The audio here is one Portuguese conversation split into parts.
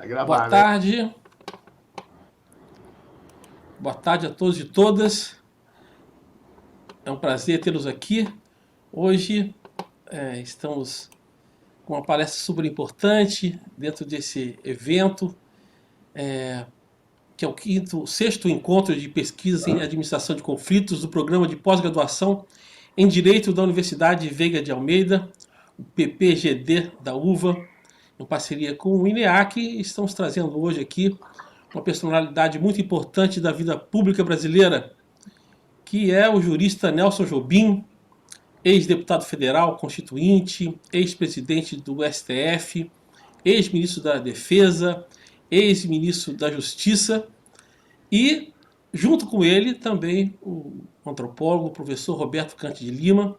Vai Boa gravar, né? tarde, boa tarde a todos e todas. É um prazer tê-los aqui. Hoje estamos com uma palestra super importante dentro desse evento, que é sexto encontro de pesquisas em administração de conflitos do programa de pós-graduação em Direito da Universidade Veiga de Almeida, o PPGD da UVA, em parceria com o INEAC. Estamos trazendo hoje aqui uma personalidade muito importante da vida pública brasileira, que é o jurista Nelson Jobim, ex-deputado federal, constituinte, ex-presidente do STF, ex-ministro da Defesa, ex-ministro da Justiça e, junto com ele, também o antropólogo, o professor Roberto Cante de Lima,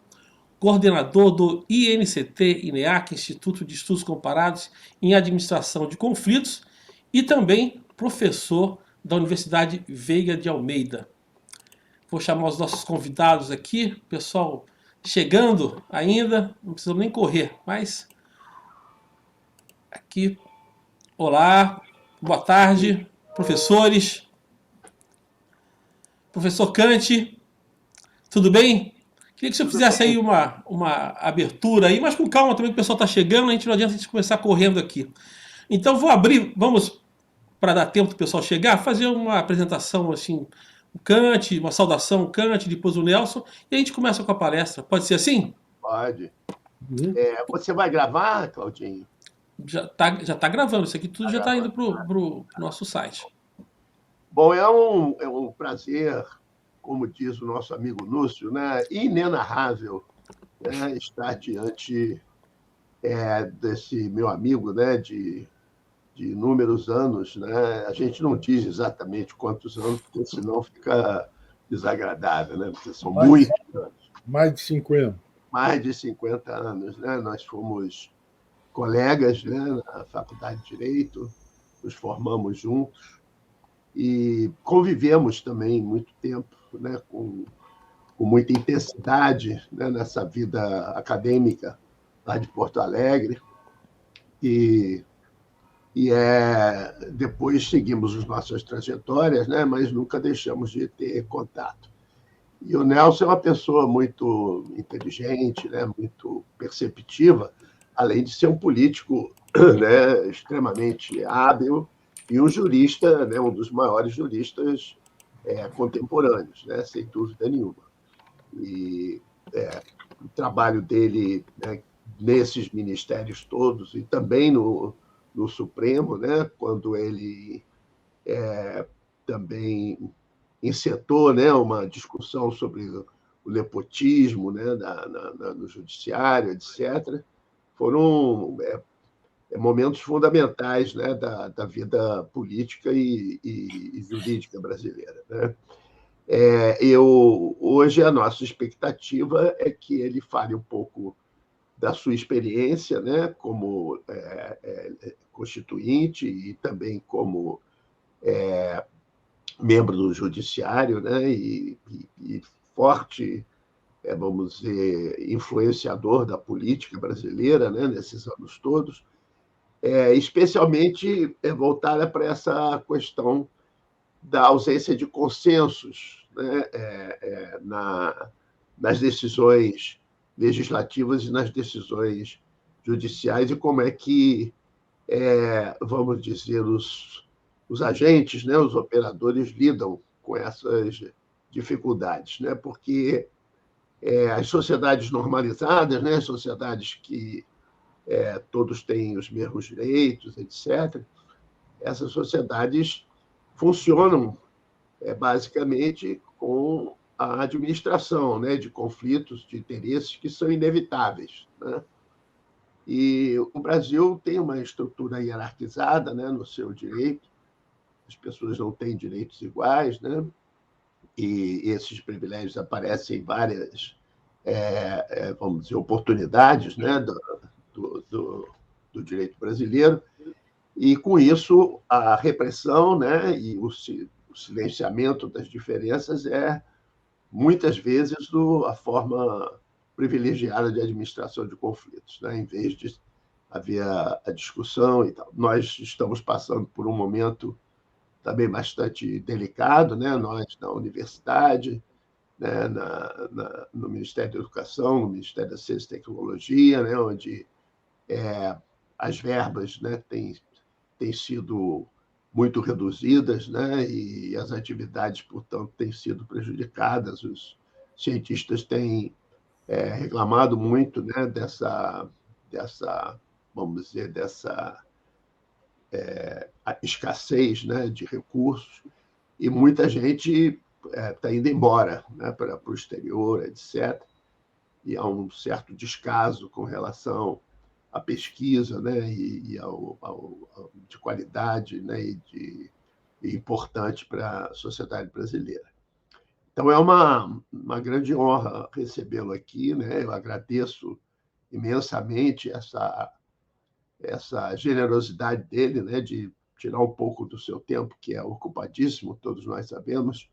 coordenador do INCT-INEAC, Instituto de Estudos Comparados em Administração de Conflitos, e também professor da Universidade Veiga de Almeida. Vou chamar os nossos convidados aqui, pessoal chegando ainda, não precisamos nem correr, mas aqui, olá, boa tarde, professores, professor Cante, tudo bem? Queria que você Tudo fizesse aí bem. uma abertura aí, mas com calma também, que o pessoal está chegando, a gente não adianta a gente começar correndo aqui. Então vou abrir, vamos, para dar tempo do pessoal chegar, fazer uma apresentação assim, o Cante, uma saudação Cante, depois o Nelson, e a gente começa com a palestra. Pode ser assim? Pode. Você vai gravar, Claudinho? Já tá gravando, isso aqui tudo Vai já está indo gravar. pro nosso site. Bom, é um prazer, como diz o nosso amigo Lúcio, né, inenarrável, né, estar diante desse meu amigo, né, de inúmeros anos, né? A gente não diz exatamente quantos anos, porque senão fica desagradável, né? Porque são muitos anos, Mais de 50. mais de 50 anos, né? Nós fomos colegas, né, na Faculdade de Direito, nos formamos juntos e convivemos também muito tempo, né, com muita intensidade, né, nessa vida acadêmica lá de Porto Alegre. E, depois seguimos as nossas trajetórias, né, mas nunca deixamos de ter contato. E o Nelson é uma pessoa muito inteligente, né, muito perceptiva, além de ser um político, né, extremamente hábil e um jurista, né, um dos maiores juristas contemporâneos, né, sem dúvida nenhuma. E o trabalho dele, né, nesses ministérios todos e também no Supremo, né, quando ele também insetou, né, uma discussão sobre o nepotismo, né, no judiciário, etc. Foram momentos fundamentais, né, da vida política e jurídica brasileira, né? Hoje a nossa expectativa é que ele fale um pouco da sua experiência, né, como constituinte e também como membro do judiciário, né, e forte, vamos dizer, influenciador da política brasileira, né, nesses anos todos, especialmente voltada para essa questão da ausência de consensos, né, nas decisões legislativas e nas decisões judiciais e como é que, vamos dizer, os agentes, né, os operadores lidam com essas dificuldades, né, porque as sociedades normalizadas, né, as sociedades que todos têm os mesmos direitos, etc., essas sociedades funcionam basicamente com a administração, né, de conflitos de interesses que são inevitáveis, né? E o Brasil tem uma estrutura hierarquizada, né, no seu direito, as pessoas não têm direitos iguais, né? E esses privilégios aparecem em várias, vamos dizer, oportunidades, né, do direito brasileiro, e, com isso, a repressão, né, e o silenciamento das diferenças muitas vezes, a forma privilegiada de administração de conflitos, né, em vez de havia a discussão e tal. Nós estamos passando por um momento também bastante delicado, né? Nós, na universidade, né? No Ministério da Educação, no Ministério da Ciência e Tecnologia, né? Onde as verbas, né? têm sido muito reduzidas, né? E as atividades, portanto, têm sido prejudicadas. Os cientistas têm reclamado muito, né? dessa, vamos dizer, dessa escassez, né? de recursos, e muita gente está indo embora, né? para o exterior, etc. E há um certo descaso com relação à pesquisa, né? e de qualidade, né? e importante para a sociedade brasileira. Então, é uma grande honra recebê-lo aqui, né? Eu agradeço imensamente essa generosidade dele, né? De tirar um pouco do seu tempo, que é ocupadíssimo, todos nós sabemos,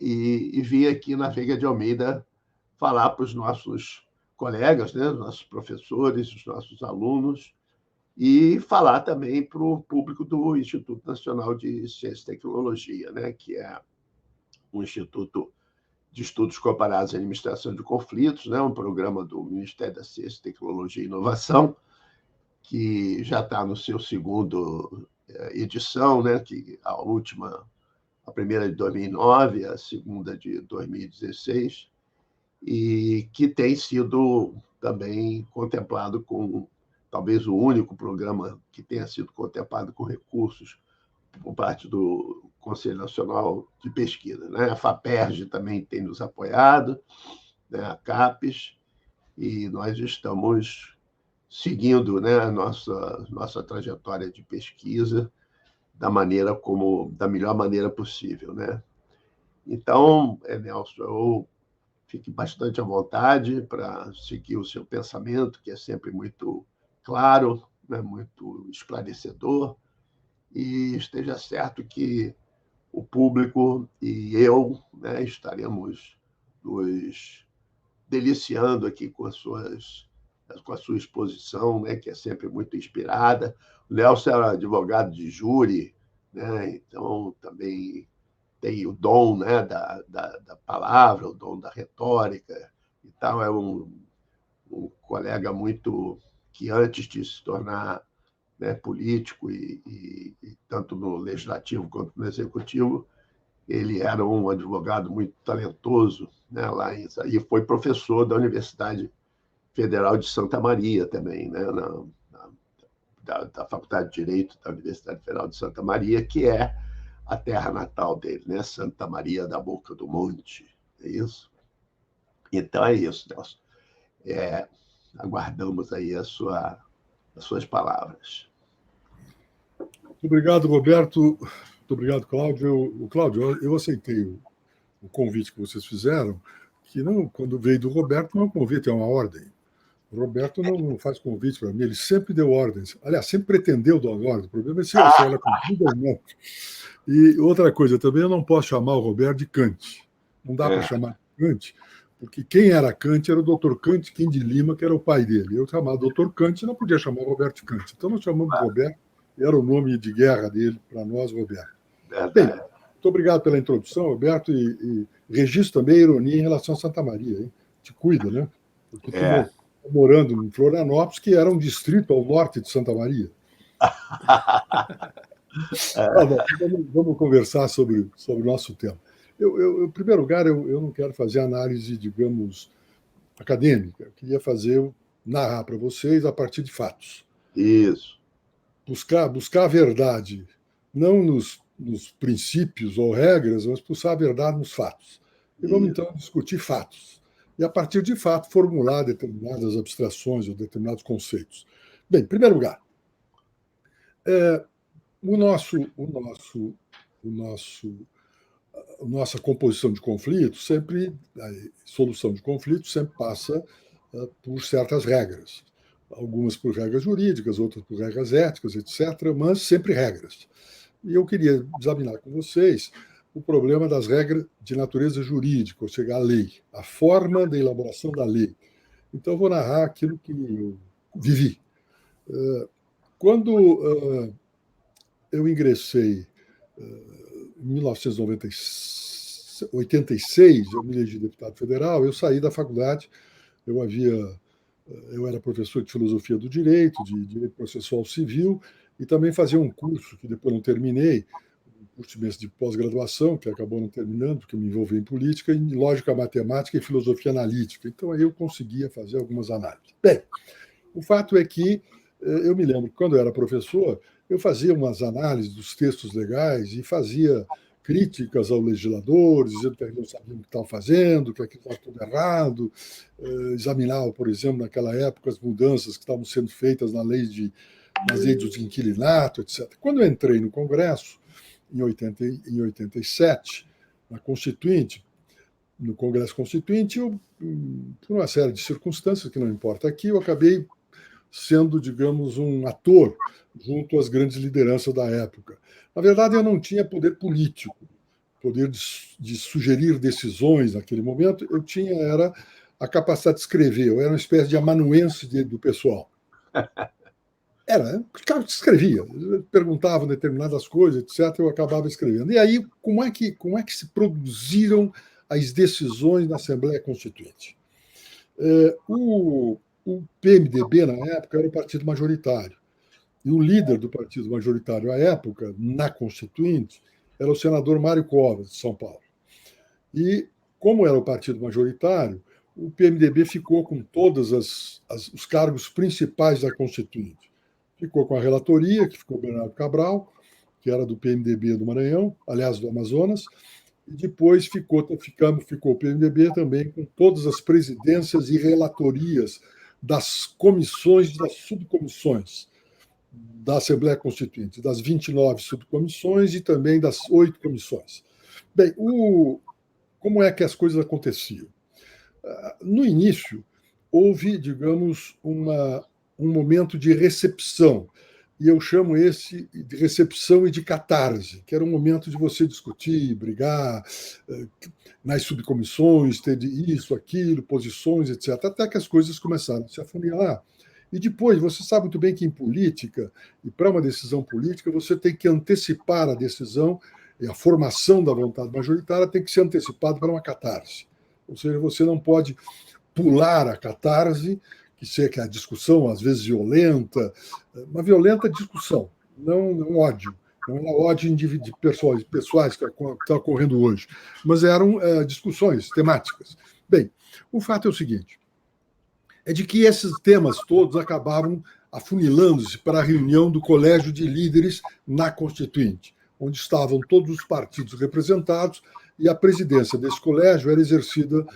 e vir aqui na Veiga de Almeida falar para os nossos colegas, né? Os nossos professores, os nossos alunos, e falar também para o público do Instituto Nacional de Ciência e Tecnologia, né? Que é um instituto de estudos comparados à administração de conflitos, né? Um programa do Ministério da Ciência, Tecnologia e Inovação, que já está no seu segundo edição, né? Que a primeira de 2009, a segunda de 2016, e que tem sido também contemplado com, talvez, o único programa que tenha sido contemplado com recursos por parte do Conselho Nacional de Pesquisa, né? A FAPERJ também tem nos apoiado, né? A CAPES, e nós estamos seguindo, né? a nossa trajetória de pesquisa da melhor maneira possível, né? Então, Nelson, eu fique bastante à vontade para seguir o seu pensamento, que é sempre muito claro, né? Muito esclarecedor, e esteja certo que o público e eu, né? estaremos nos deliciando aqui com a sua exposição, né? Que é sempre muito inspirada. O Nelson era advogado de júri, né? Então também tem o dom, né? da palavra, o dom da retórica e tal. É um colega muito que, antes de se tornar, né? político, e tanto no legislativo quanto no executivo, ele era um advogado muito talentoso, né? E foi professor da Universidade Federal de Santa Maria também, né? Da Faculdade de Direito da Universidade Federal de Santa Maria, que é a terra natal dele, né? Santa Maria da Boca do Monte, é isso? Então é isso, Nelson. Aguardamos aí as suas palavras. Muito obrigado, Roberto. Muito obrigado, Cláudio. Cláudio, eu aceitei o convite que vocês fizeram, que não, quando veio do Roberto, não é um convite, é uma ordem. O Roberto não faz convite para mim, ele sempre deu ordens. Aliás, sempre pretendeu dar ordem. O problema é se ela cumprida ou não. E outra coisa, também eu não posso chamar o Roberto de Kant. Não dá para chamar de Kant, porque quem era Kant era o Dr. Kant Kim de Lima, que era o pai dele. Eu chamava Dr. Kant e não podia chamar o Roberto de Kant. Então nós chamamos de Roberto, era o nome de guerra dele para nós, Roberto. Bem, muito obrigado pela introdução, Roberto, e registro também a ironia em relação a Santa Maria. Hein? Te cuida, né? Porque tu morando em Florianópolis, que era um distrito ao norte de Santa Maria. Vamos conversar sobre o nosso tema. Em primeiro lugar, eu não quero fazer análise, digamos, acadêmica. Eu queria narrar para vocês a partir de fatos. Isso. Buscar a verdade, não nos princípios ou regras, mas buscar a verdade nos fatos. E vamos, então, discutir fatos. E, a partir de fato, formular determinadas abstrações ou determinados conceitos. Bem, em primeiro lugar, nossa composição de conflitos a solução de conflitos sempre passa por certas regras. Algumas por regras jurídicas, outras por regras éticas, etc., mas sempre regras. E eu queria examinar com vocês o problema das regras de natureza jurídica, ou seja, a lei, a forma da elaboração da lei. Então, eu vou narrar aquilo que eu vivi. Quando eu ingressei em 1986, eu me elegi deputado federal, eu saí da faculdade, eu era professor de filosofia do direito, de direito processual civil, e também fazia um curso que depois não terminei, um curso de pós-graduação, que acabou não terminando, porque eu me envolvi em política, em lógica matemática e filosofia analítica. Então, aí eu conseguia fazer algumas análises. Bem, o fato é que eu me lembro que, quando eu era professor, eu fazia umas análises dos textos legais e fazia críticas ao legislador, dizendo que eles não sabiam o que estavam fazendo, que aquilo estava tudo errado. Examinava, por exemplo, naquela época, as mudanças que estavam sendo feitas nas leis do inquilinato, etc. Quando eu entrei no Congresso, em 87, na Constituinte, no Congresso Constituinte, por uma série de circunstâncias que não importa aqui, eu acabei sendo, digamos, um ator junto às grandes lideranças da época. Na verdade, eu não tinha poder político, poder de sugerir decisões naquele momento. Eu era a capacidade de escrever, eu era uma espécie de amanuense do pessoal. Escrevia, perguntavam determinadas coisas, etc., eu acabava escrevendo. E aí, como é que se produziram as decisões na Assembleia Constituinte? O PMDB, na época, era o partido majoritário. E o líder do partido majoritário à época, na Constituinte, era o senador Mário Covas, de São Paulo. E, como era o partido majoritário, o PMDB ficou com todos os cargos principais da Constituinte. Ficou com a relatoria, que ficou o Bernardo Cabral, que era do PMDB do Maranhão, aliás, do Amazonas, e depois ficou o PMDB também com todas as presidências e relatorias das comissões e das subcomissões da Assembleia Constituinte, das 29 subcomissões e também das 8 comissões. Bem, como é que as coisas aconteciam? No início, houve, digamos, um momento de recepção, e eu chamo esse de recepção e de catarse, que era um momento de você discutir, brigar nas subcomissões, ter isso, aquilo, posições, etc., até que as coisas começaram a se afunilar. E depois, você sabe muito bem que em política, e para uma decisão política, você tem que antecipar a decisão, e a formação da vontade majoritária tem que ser antecipada para uma catarse. Ou seja, você não pode pular a catarse, que é a discussão, às vezes violenta, uma violenta discussão, não ódio. Não era ódio de pessoais que está ocorrendo hoje, mas eram discussões temáticas. Bem, o fato é o seguinte, é de que esses temas todos acabavam afunilando-se para a reunião do Colégio de Líderes na Constituinte, onde estavam todos os partidos representados, e a presidência desse colégio era exercida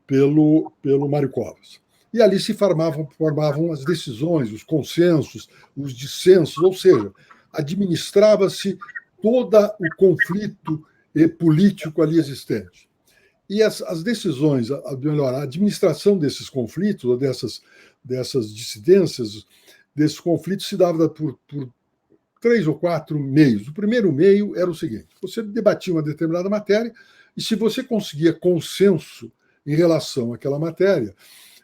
pelo Mário Covas. E ali se formavam as decisões, os consensos, os dissensos, ou seja, administrava-se todo o conflito político ali existente. E as decisões, a administração desses conflitos, ou dessas dissidências, desses conflitos, se dava por 3 ou 4 meios. O primeiro meio era o seguinte: você debatia uma determinada matéria, e se você conseguia consenso em relação àquela matéria,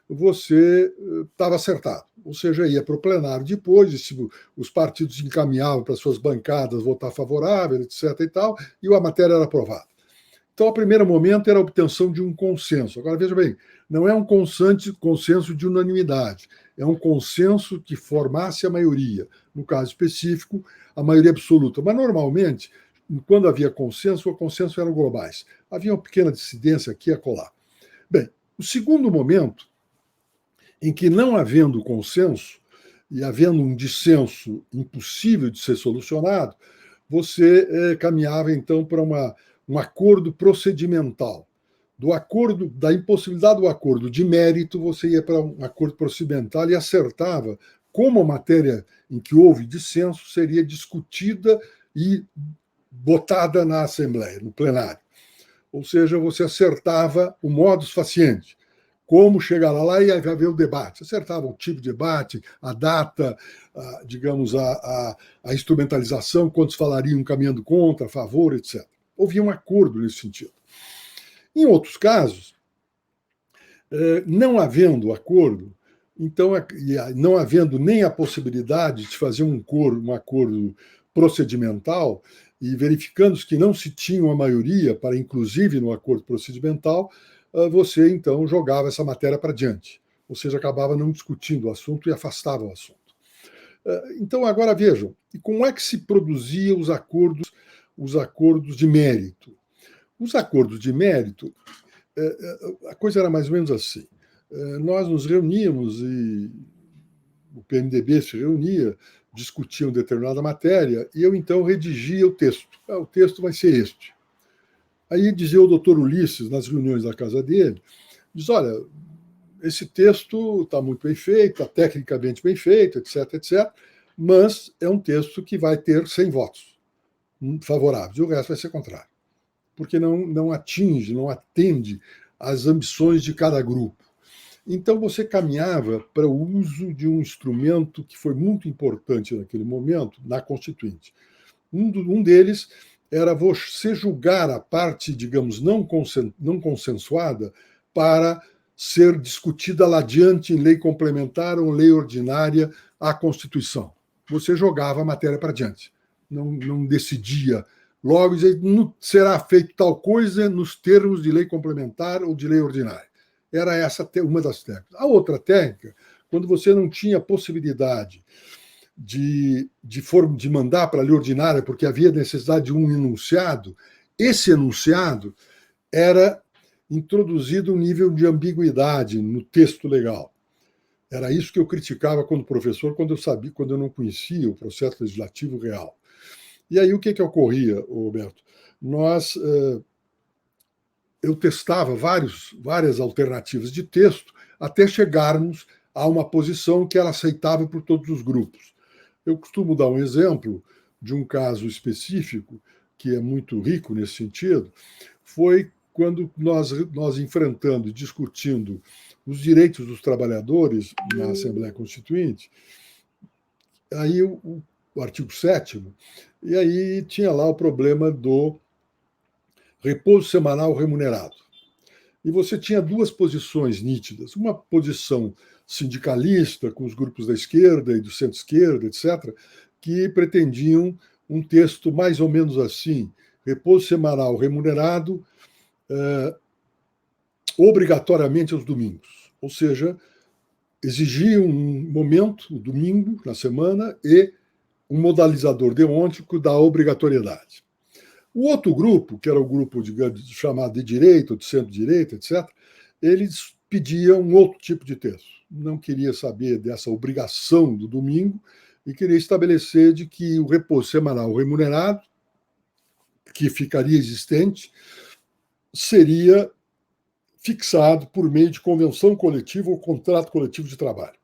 você estava acertado. Ou seja, ia para o plenário depois, e se os partidos encaminhavam para suas bancadas votar favorável, etc. e a matéria era aprovada. Então, o primeiro momento era a obtenção de um consenso. Agora, veja bem, não é um consenso de unanimidade, é um consenso que formasse a maioria. No caso específico, a maioria absoluta. Mas, normalmente, quando havia consenso, o consenso eram globais. Havia uma pequena dissidência aqui e acolá. Bem, o segundo momento, em que, não havendo consenso e havendo um dissenso impossível de ser solucionado, você caminhava, então, para um acordo procedimental. Da impossibilidade do acordo de mérito, você ia para um acordo procedimental e acertava como a matéria em que houve dissenso seria discutida e botada na Assembleia, no plenário. Ou seja, você acertava o modus faciente, como chegar lá e haver o debate. Acertava o tipo de debate, a data, digamos, a instrumentalização, quantos falariam caminhando contra, a favor, etc. Havia um acordo nesse sentido. Em outros casos, não havendo acordo, Então, não havendo nem a possibilidade de fazer um acordo procedimental, e verificando que não se tinha uma maioria para, inclusive, no acordo procedimental, você, então, jogava essa matéria para diante. Ou seja, acabava não discutindo o assunto e afastava o assunto. Então, agora vejam, e como é que se produziam os acordos de mérito? Os acordos de mérito, a coisa era mais ou menos assim. Nós nos reuníamos e o PMDB se reunia, discutia uma determinada matéria, e eu, então, redigia o texto. O texto vai ser este. Aí dizia o doutor Ulisses, nas reuniões da casa dele, diz, olha, esse texto está muito bem feito, está tecnicamente bem feito, etc., etc., mas é um texto que vai ter 100 votos favoráveis, e o resto vai ser contrário, porque não atinge, não atende às ambições de cada grupo. Então, você caminhava para o uso de um instrumento que foi muito importante naquele momento, na Constituinte. Um deles era você julgar a parte, digamos, não consensuada para ser discutida lá adiante em lei complementar ou lei ordinária à Constituição. Você jogava a matéria para diante. Não decidia logo, dizer, será feito tal coisa nos termos de lei complementar ou de lei ordinária. Era essa uma das técnicas. A outra técnica, quando você não tinha possibilidade de mandar para a lei ordinária, porque havia necessidade de um enunciado, esse enunciado era introduzido um nível de ambiguidade no texto legal. Era isso que eu criticava quando professor, quando eu não conhecia o processo legislativo real. E aí o que ocorria, Roberto? Eu testava várias alternativas de texto até chegarmos a uma posição que era aceitável por todos os grupos. Eu costumo dar um exemplo de um caso específico, que é muito rico nesse sentido, foi quando nós enfrentando e discutindo os direitos dos trabalhadores na Assembleia Constituinte, aí o artigo 7º, e aí tinha lá o problema do repouso semanal remunerado. E você tinha duas posições nítidas. Uma posição sindicalista, com os grupos da esquerda e do centro-esquerda, etc., que pretendiam um texto mais ou menos assim: repouso semanal remunerado obrigatoriamente aos domingos. Ou seja, exigia um momento, o domingo, na semana, e um modalizador deontico da obrigatoriedade. O outro grupo, que era o grupo chamado de direita, ou de centro-direita, etc., eles pediam um outro tipo de texto. Não queria saber dessa obrigação do domingo e queria estabelecer de que o repouso semanal remunerado, que ficaria existente, seria fixado por meio de convenção coletiva ou contrato coletivo de trabalho.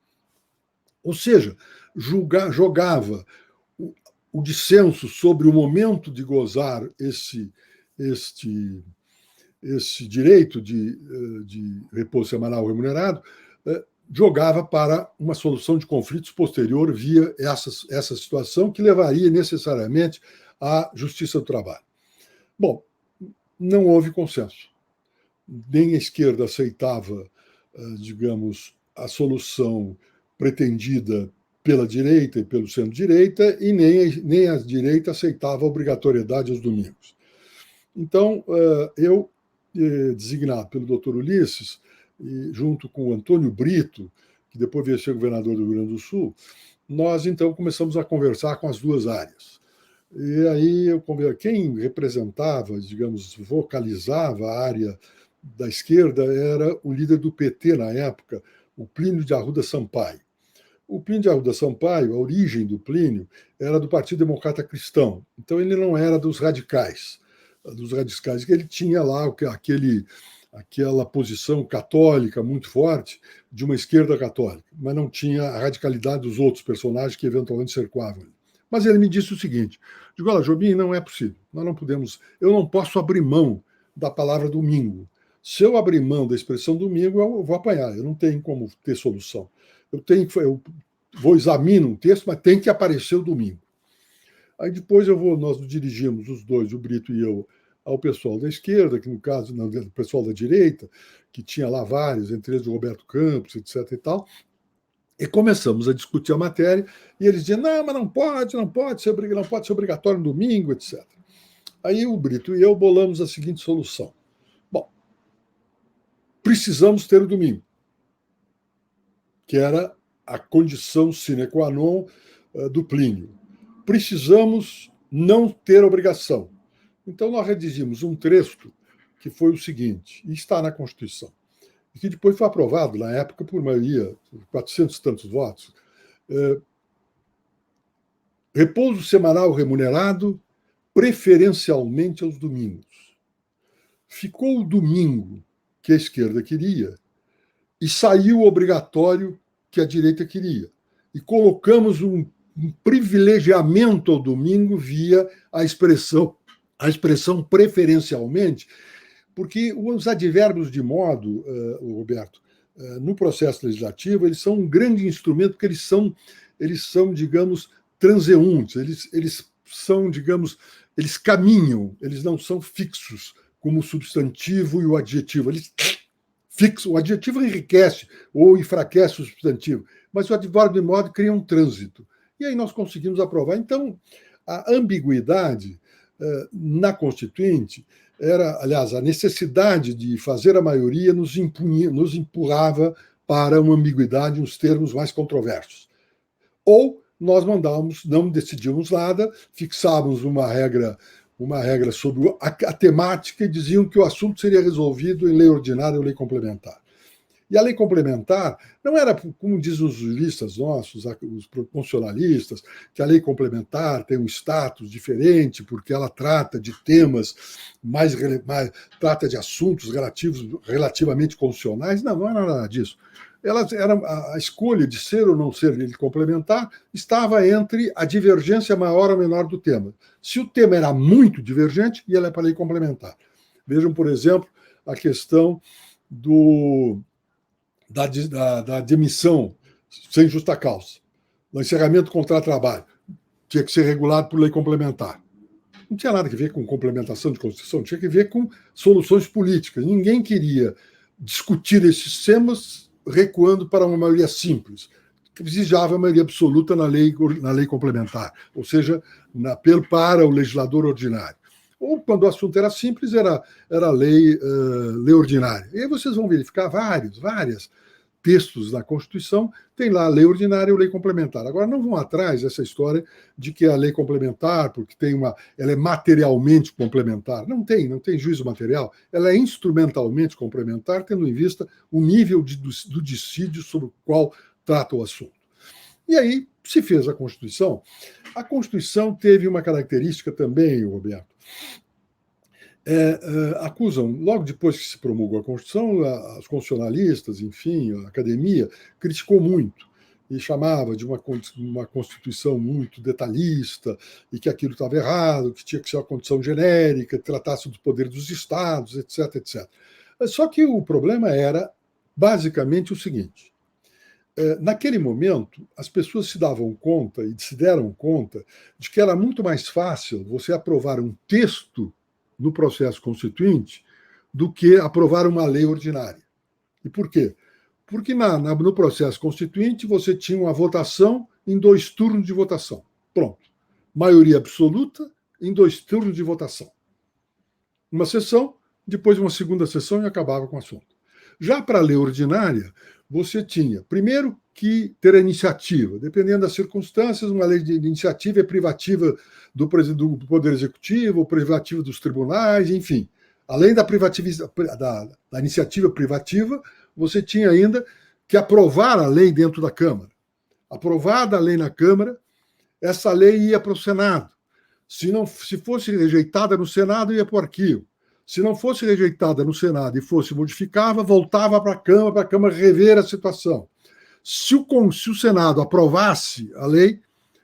Ou seja, jogava o dissenso sobre o momento de gozar este direito de repouso semanal remunerado, jogava para uma solução de conflitos posterior via essa situação que levaria necessariamente à Justiça do Trabalho. Bom, não houve consenso. Nem a esquerda aceitava, digamos, a solução pretendida pela direita e pelo centro-direita, e nem a direita aceitava a obrigatoriedade aos domingos. Então, eu, designado pelo doutor Ulisses, junto com o Antônio Brito, que depois veio ser governador do Rio Grande do Sul, nós, então, começamos a conversar com as duas áreas. E aí, quem representava, digamos, vocalizava a área da esquerda era o líder do PT na época, o Plínio de Arruda Sampaio. O Plínio de Arruda Sampaio, a origem do Plínio, era do Partido Democrata Cristão. Então, ele não era dos radicais, que ele tinha lá aquela posição católica muito forte de uma esquerda católica, mas não tinha a radicalidade dos outros personagens que eventualmente cercavam ele. Mas ele me disse o seguinte: digo, olha, Jobim, não é possível. Eu não posso abrir mão da palavra domingo. Se eu abrir mão da expressão domingo, eu vou apanhar. Eu não tenho como ter solução. Eu vou examinar um texto, mas tem que aparecer o domingo. Aí depois nós nos dirigimos, os dois, o Brito e eu, ao pessoal da esquerda, que no caso, o pessoal da direita, que tinha lá vários, entre eles o Roberto Campos, etc. e tal, E começamos a discutir a matéria, e eles diziam, não, mas não pode ser obrigatório no domingo, etc. Aí o Brito e eu bolamos a seguinte solução. Bom, precisamos ter o domingo, que era a condição sine qua non do Plínio. Precisamos não ter obrigação. Então, nós redigimos um texto que foi o seguinte, e está na Constituição, e que depois foi aprovado, na época, por maioria, 400 e tantos votos. Repouso semanal remunerado, preferencialmente aos domingos. Ficou o domingo que a esquerda queria e saiu o obrigatório que a direita queria. E colocamos um privilegiamento ao domingo via a expressão preferencialmente, porque os advérbios de modo, Roberto, no processo legislativo, eles são um grande instrumento, porque eles são, digamos, transeuntes, eles são, digamos, eles caminham, eles não são fixos, como o substantivo e o adjetivo. O adjetivo enriquece ou enfraquece o substantivo, mas o advérbio de modo cria um trânsito. E aí nós conseguimos aprovar. Então, a ambiguidade na Constituinte era, aliás, a necessidade de fazer a maioria nos empurrava para uma ambiguidade, uns termos mais controversos. Ou nós não decidíamos nada, fixávamos uma regra sobre a temática e diziam que o assunto seria resolvido em lei ordinária ou lei complementar. E a lei complementar não era, como dizem os juristas nossos, os constitucionalistas, que a lei complementar tem um status diferente porque ela trata de temas trata de assuntos relativamente constitucionais. Não era nada disso. A escolha de ser ou não ser lei complementar estava entre a divergência maior ou menor do tema. Se o tema era muito divergente, ia para a lei complementar. Vejam, por exemplo, a questão da demissão sem justa causa. O encerramento do contrato de trabalho tinha que ser regulado por lei complementar. Não tinha nada a ver com complementação de Constituição, tinha que ver com soluções políticas. Ninguém queria discutir esses temas recuando para uma maioria simples, que exijava a maioria absoluta na lei complementar, ou seja, para o legislador ordinário. Ou, quando o assunto era simples, era lei ordinária. E aí vocês vão verificar vários textos da Constituição, tem lá a lei ordinária ou lei complementar. Agora, não vão atrás dessa história de que a lei complementar, porque ela é materialmente complementar. Não tem juízo material. Ela é instrumentalmente complementar, tendo em vista o nível do dissídio sobre o qual trata o assunto. E aí se fez a Constituição. A Constituição teve uma característica também, Roberto. Acusam, logo depois que se promulgou a Constituição, os constitucionalistas, enfim, a academia, criticou muito e chamava de uma Constituição muito detalhista e que aquilo estava errado, que tinha que ser uma Constituição genérica, que tratasse do poder dos Estados, etc, etc. Só que o problema era, basicamente, o seguinte. Naquele momento, as pessoas se deram conta de que era muito mais fácil você aprovar um texto no processo constituinte do que aprovar uma lei ordinária. E por quê? Porque no processo constituinte você tinha uma votação em 2 turnos de votação. Pronto. Maioria absoluta em 2 turnos de votação. Uma sessão, depois uma segunda sessão e acabava com o assunto. Já para a lei ordinária, você tinha, primeiro, que ter a iniciativa. Dependendo das circunstâncias, uma lei de iniciativa é privativa do Poder Executivo, ou privativa dos tribunais, enfim. Além da iniciativa privativa, você tinha ainda que aprovar a lei dentro da Câmara. Aprovada a lei na Câmara, essa lei ia para o Senado. Se fosse rejeitada no Senado, ia para o arquivo. Se não fosse rejeitada no Senado e fosse modificada, voltava para a Câmara rever a situação. Se o Senado aprovasse a lei,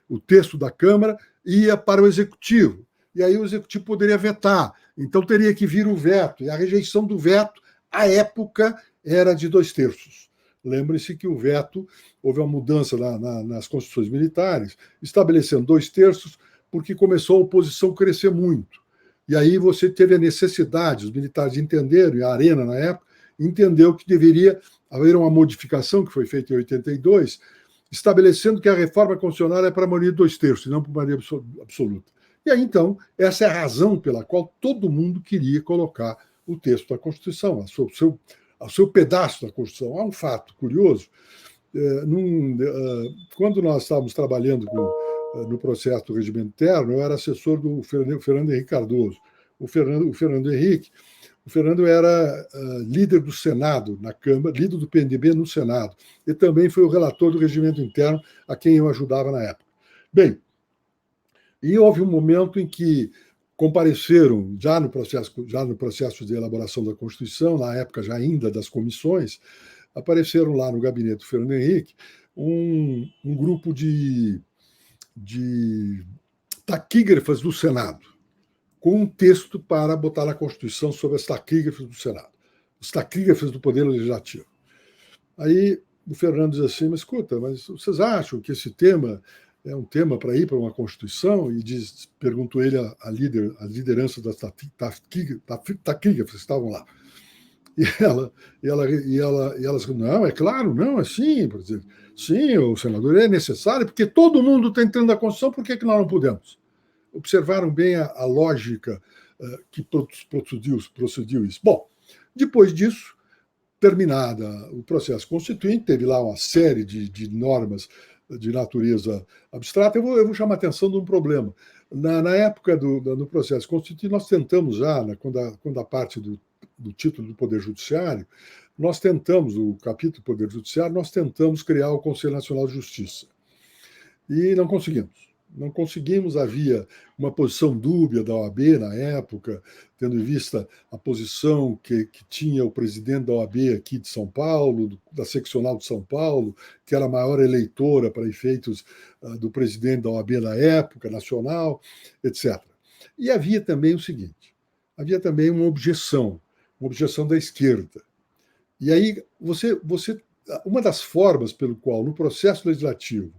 o texto da Câmara ia para o Executivo. E aí o Executivo poderia vetar. Então teria que vir o veto. E a rejeição do veto, à época, era de 2/3. Lembre-se que o veto, houve uma mudança nas constituições militares, estabelecendo 2/3, porque começou a oposição a crescer muito. E aí você teve a necessidade, os militares entenderam, e a Arena, na época, entendeu que deveria haver uma modificação, que foi feita em 82, estabelecendo que a reforma constitucional é para a maioria de 2/3, e não para a maioria absoluta. E aí, então, essa é a razão pela qual todo mundo queria colocar o texto da Constituição, ao seu pedaço da Constituição. Há um fato curioso. Quando nós estávamos trabalhando no processo do regimento interno, eu era assessor do Fernando Henrique Cardoso. O Fernando era líder do Senado na Câmara, líder do PMDB no Senado, e também foi o relator do regimento interno, a quem eu ajudava na época. Bem, e houve um momento em que compareceram, já no processo de elaboração da Constituição, na época já ainda das comissões, apareceram lá no gabinete do Fernando Henrique um grupo de taquígrafas do Senado, com um texto para botar na Constituição sobre as taquígrafas do Senado, os taquígrafas do Poder Legislativo. Aí o Fernando diz assim, mas escuta, mas vocês acham que esse tema é um tema para ir para uma Constituição? E perguntou ele a liderança das taquígrafas que estavam lá. E elas não, é claro, não, é sim, por exemplo, sim, o senador é necessário, porque todo mundo está entrando na Constituição, por que nós não podemos? Observaram bem a lógica que procediu isso. Bom, depois disso, terminada o processo constituinte, teve lá uma série de normas de natureza abstrata. Eu vou chamar a atenção de um problema. Na época do processo constituinte, nós tentamos já, quando a parte do título do Poder Judiciário, nós tentamos, o capítulo do Poder Judiciário, nós tentamos criar o Conselho Nacional de Justiça. E não conseguimos. Não conseguimos, havia uma posição dúbia da OAB na época, tendo em vista a posição que tinha o presidente da OAB aqui de São Paulo, da seccional de São Paulo, que era a maior eleitora para efeitos do presidente da OAB na época, nacional, etc. E havia também o seguinte, havia também uma objeção da esquerda. E aí, uma das formas pelo qual, no processo legislativo,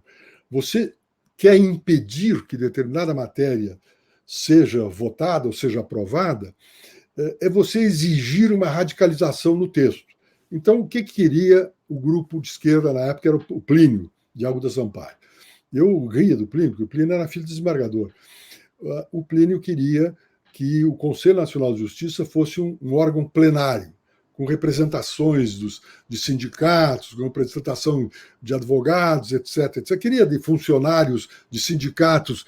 você quer impedir que determinada matéria seja votada ou seja aprovada, é você exigir uma radicalização no texto. Então, o que queria o grupo de esquerda na época era o Plínio, de Arruda Sampaio. Eu ria do Plínio, porque o Plínio era filho de desembargador. O Plínio queria que o Conselho Nacional de Justiça fosse um órgão plenário, com representações de sindicatos, com representação de advogados, etc. Queria de funcionários de sindicatos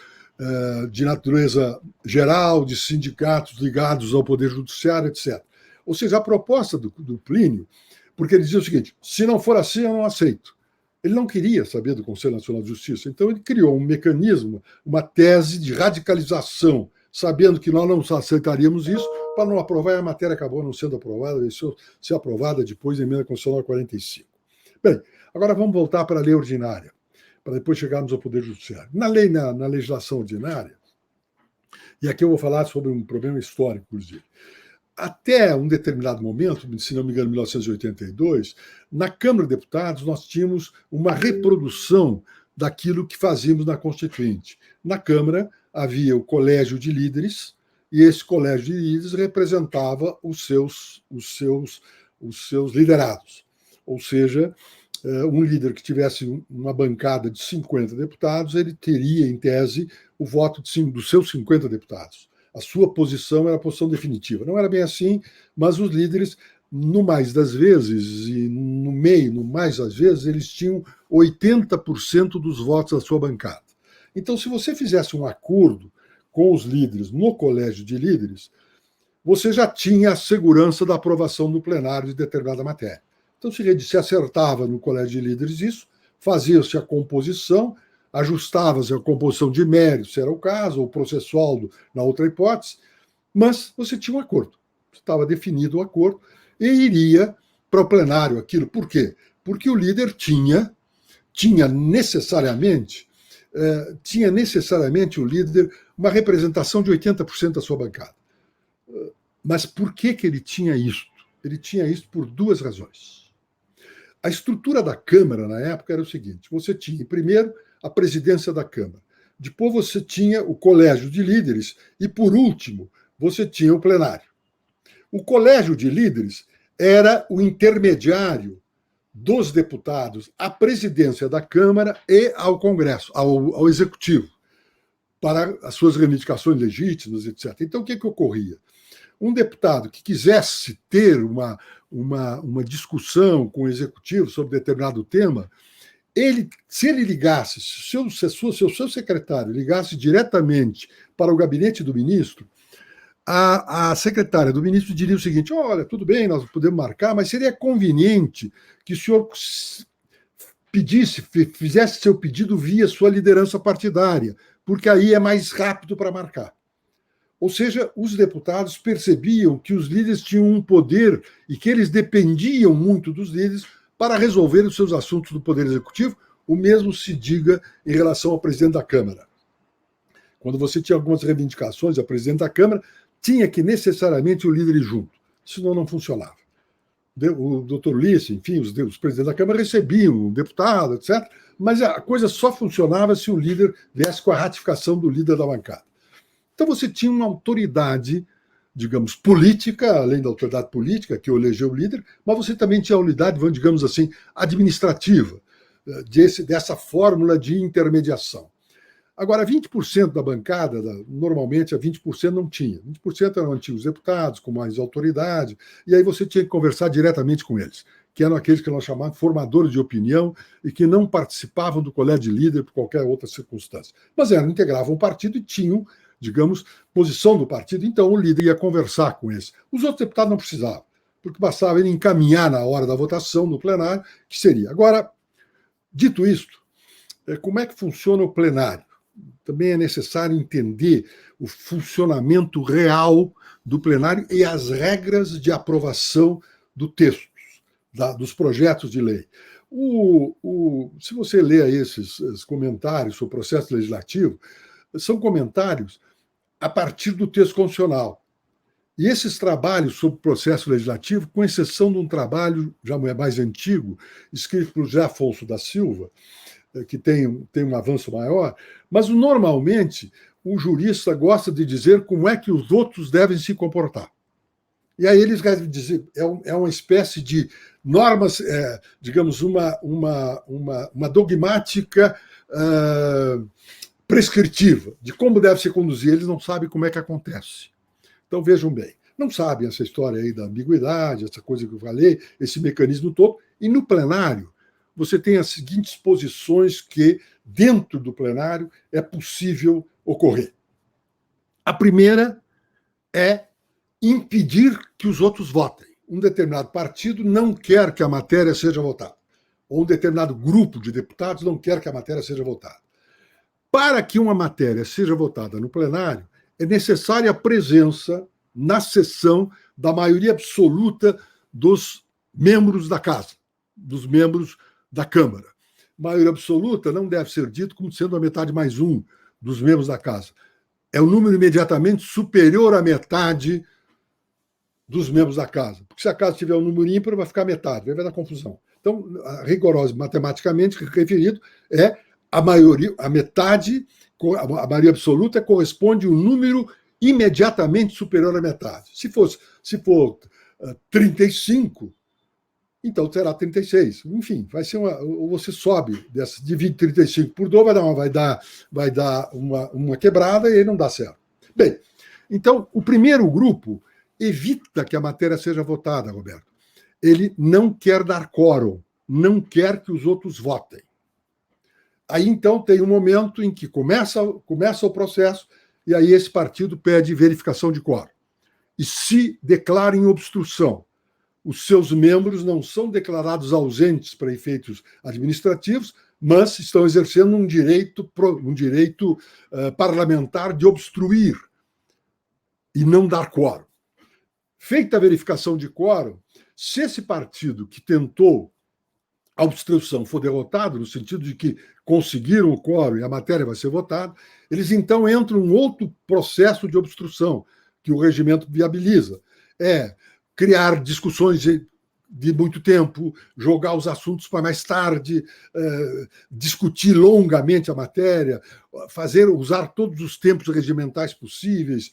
de natureza geral, de sindicatos ligados ao Poder Judiciário, etc. Ou seja, a proposta do Plínio, porque ele dizia o seguinte, se não for assim, eu não aceito. Ele não queria saber do Conselho Nacional de Justiça, então ele criou um mecanismo, uma tese de radicalização, sabendo que nós não aceitaríamos isso, para não aprovar, e a matéria acabou não sendo aprovada, deixou ser aprovada depois da emenda constitucional 45. Bem, agora vamos voltar para a lei ordinária, para depois chegarmos ao Poder Judiciário. Na legislação ordinária, e aqui eu vou falar sobre um problema histórico, inclusive, até um determinado momento, se não me engano, 1982, na Câmara de Deputados nós tínhamos uma reprodução daquilo que fazíamos na Constituinte. Na Câmara havia o Colégio de Líderes, e esse Colégio de Líderes representava os seus liderados. Ou seja, um líder que tivesse uma bancada de 50 deputados, ele teria, em tese, o voto dos seus 50 deputados. A sua posição era a posição definitiva. Não era bem assim, mas os líderes, no mais das vezes, e no mais das vezes, eles tinham 80% dos votos da sua bancada. Então, se você fizesse um acordo com os líderes no Colégio de Líderes, você já tinha a segurança da aprovação no plenário de determinada matéria. Então, se acertava no Colégio de Líderes isso, fazia-se a composição, ajustava-se a composição de mérito, se era o caso, ou processual na outra hipótese, mas você tinha um acordo. Estava definido o acordo e iria para o plenário aquilo. Por quê? Porque o líder tinha necessariamente o líder uma representação de 80% da sua bancada. Mas por que ele tinha isso? Ele tinha isso por duas razões. A estrutura da Câmara, na época, era o seguinte: você tinha, primeiro, a presidência da Câmara, depois você tinha o Colégio de Líderes e, por último, você tinha o plenário. O Colégio de Líderes era o intermediário dos deputados à presidência da Câmara e ao Congresso, ao Executivo, para as suas reivindicações legítimas, etc. Então, o que ocorria? Um deputado que quisesse ter uma discussão com o Executivo sobre determinado tema, se ele ligasse, se o seu secretário ligasse diretamente para o gabinete do ministro, a secretária do ministro diria o seguinte: olha, tudo bem, nós podemos marcar, mas seria conveniente que o senhor fizesse seu pedido via sua liderança partidária, porque aí é mais rápido para marcar. Ou seja, os deputados percebiam que os líderes tinham um poder e que eles dependiam muito dos líderes para resolver os seus assuntos do Poder Executivo. O mesmo se diga em relação ao presidente da Câmara. Quando você tinha algumas reivindicações ao presidente da Câmara, tinha que necessariamente o líder ir junto, senão não funcionava. O doutor Ulisses, enfim, os presidentes da Câmara recebiam o deputado, etc., mas a coisa só funcionava se o líder viesse com a ratificação do líder da bancada. Então você tinha uma autoridade, digamos, política, além da autoridade política, que elegeu o líder, mas você também tinha a unidade, digamos assim, administrativa, dessa fórmula de intermediação. Agora, 20% da bancada, normalmente a 20% não tinha. 20% eram antigos deputados, com mais autoridade, e aí você tinha que conversar diretamente com eles, que eram aqueles que nós chamávamos formadores de opinião e que não participavam do colégio de líder por qualquer outra circunstância. Mas integravam o partido e tinham, digamos, posição do partido, então o líder ia conversar com eles. Os outros deputados não precisavam, porque bastava ele encaminhar na hora da votação no plenário, que seria. Agora, dito isto, como é que funciona o plenário? Também é necessário entender o funcionamento real do plenário e as regras de aprovação do texto, dos projetos de lei. Se você lê aí esses comentários sobre o processo legislativo, são comentários a partir do texto constitucional. E esses trabalhos sobre o processo legislativo, com exceção de um trabalho já mais antigo, escrito por José Afonso da Silva, que tem um avanço maior, mas normalmente o jurista gosta de dizer como é que os outros devem se comportar. E aí eles devem dizer, é uma espécie de normas, digamos, uma dogmática prescritiva de como deve se conduzir. Eles não sabem como é que acontece. Então, vejam bem, não sabem essa história aí da ambiguidade, essa coisa que eu falei, esse mecanismo todo, e no plenário você tem as seguintes posições que, dentro do plenário, é possível ocorrer. A primeira é impedir que os outros votem. Um determinado partido não quer que a matéria seja votada, ou um determinado grupo de deputados não quer que a matéria seja votada. Para que uma matéria seja votada no plenário, é necessária a presença, na sessão, da maioria absoluta dos membros da Casa, dos membros da Câmara. Maioria absoluta não deve ser dito como sendo a metade mais um dos membros da Casa. É o número imediatamente superior à metade dos membros da Casa. Porque se a Casa tiver um número ímpar, vai ficar metade, vai dar confusão. Então, rigoroso, matematicamente referido, é a maioria, a metade, a maioria absoluta corresponde a um número imediatamente superior à metade. Se for 35, então será 36. Enfim, vai ser você sobe, divide 35 por 2, vai dar uma quebrada e aí não dá certo. Bem, então, o primeiro grupo evita que a matéria seja votada, Roberto. Ele não quer dar quórum, não quer que os outros votem. Aí, então, tem um momento em que começa o processo e aí esse partido pede verificação de quórum. E se declara em obstrução. Os seus membros não são declarados ausentes para efeitos administrativos, mas estão exercendo um direito parlamentar de obstruir e não dar quórum. Feita a verificação de quórum, se esse partido que tentou a obstrução for derrotado, no sentido de que conseguiram o quórum e a matéria vai ser votada, eles então entram em um outro processo de obstrução que o regimento viabiliza. É criar discussões de muito tempo, jogar os assuntos para mais tarde, discutir longamente a matéria, usar todos os tempos regimentais possíveis,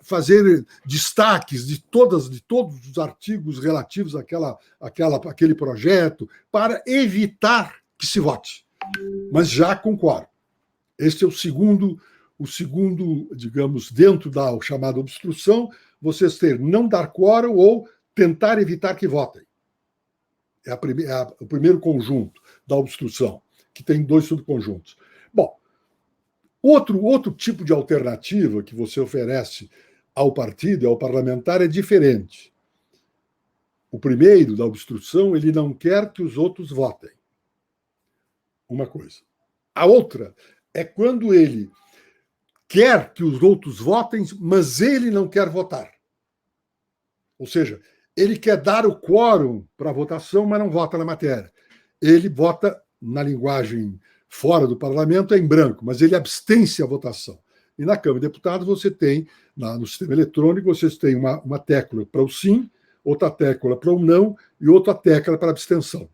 fazer destaques de todos os artigos relativos àquele projeto, para evitar que se vote, mas já com quórum. Este é o segundo, digamos, dentro da chamada obstrução, vocês não dar quórum ou tentar evitar que votem. É o primeiro conjunto da obstrução, que tem 2 subconjuntos. Bom, outro tipo de alternativa que você oferece ao partido, ao parlamentar, é diferente. O primeiro, da obstrução, ele não quer que os outros votem. Uma coisa. A outra é quando ele quer que os outros votem, mas ele não quer votar. Ou seja, ele quer dar o quórum para a votação, mas não vota na matéria. Ele vota, na linguagem fora do parlamento, em branco, mas ele abstém-se à votação. E na Câmara de Deputados, você tem, no sistema eletrônico, vocês têm uma tecla para o sim, outra tecla para o não e outra tecla para a abstenção.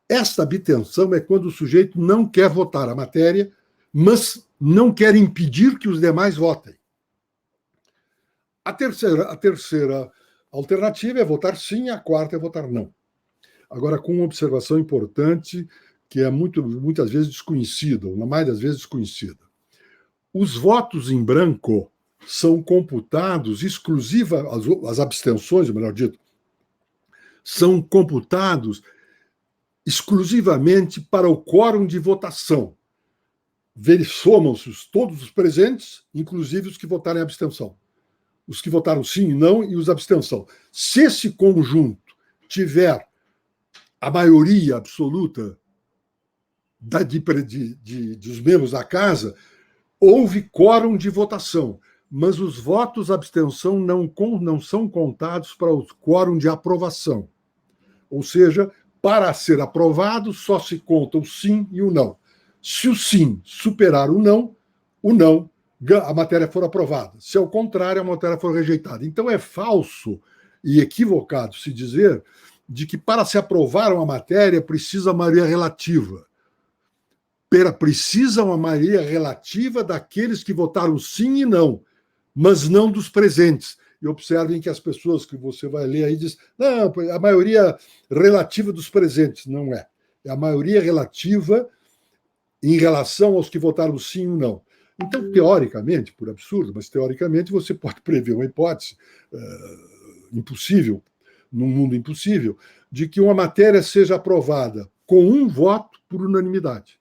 Esta abstenção é quando o sujeito não quer votar a matéria, mas não quer impedir que os demais votem. A terceira alternativa é votar sim, a quarta é votar não. Agora, com uma observação importante, que é muitas vezes desconhecida, ou na maioria das vezes desconhecida. Os votos em branco são computados as abstenções, ou melhor dito, são computados exclusivamente para o quórum de votação. Somam-se todos os presentes, inclusive os que votaram em abstenção. Os que votaram sim e não e os abstenção. Se esse conjunto tiver a maioria absoluta dos membros da casa, houve quórum de votação, mas os votos abstenção não são contados para o quórum de aprovação. Ou seja, para ser aprovado, só se conta o sim e o não. Se o sim superar o não, a matéria for aprovada. Se ao contrário, a matéria for rejeitada. Então é falso e equivocado se dizer de que para se aprovar uma matéria precisa a maioria relativa. Precisa uma maioria relativa daqueles que votaram sim e não, mas não dos presentes. E observem que as pessoas que você vai ler aí dizem, não, a maioria relativa dos presentes. Não é. É a maioria relativa em relação aos que votaram sim ou não. Então, teoricamente, por absurdo, mas teoricamente você pode prever uma hipótese impossível, num mundo impossível, de que uma matéria seja aprovada com um voto por unanimidade,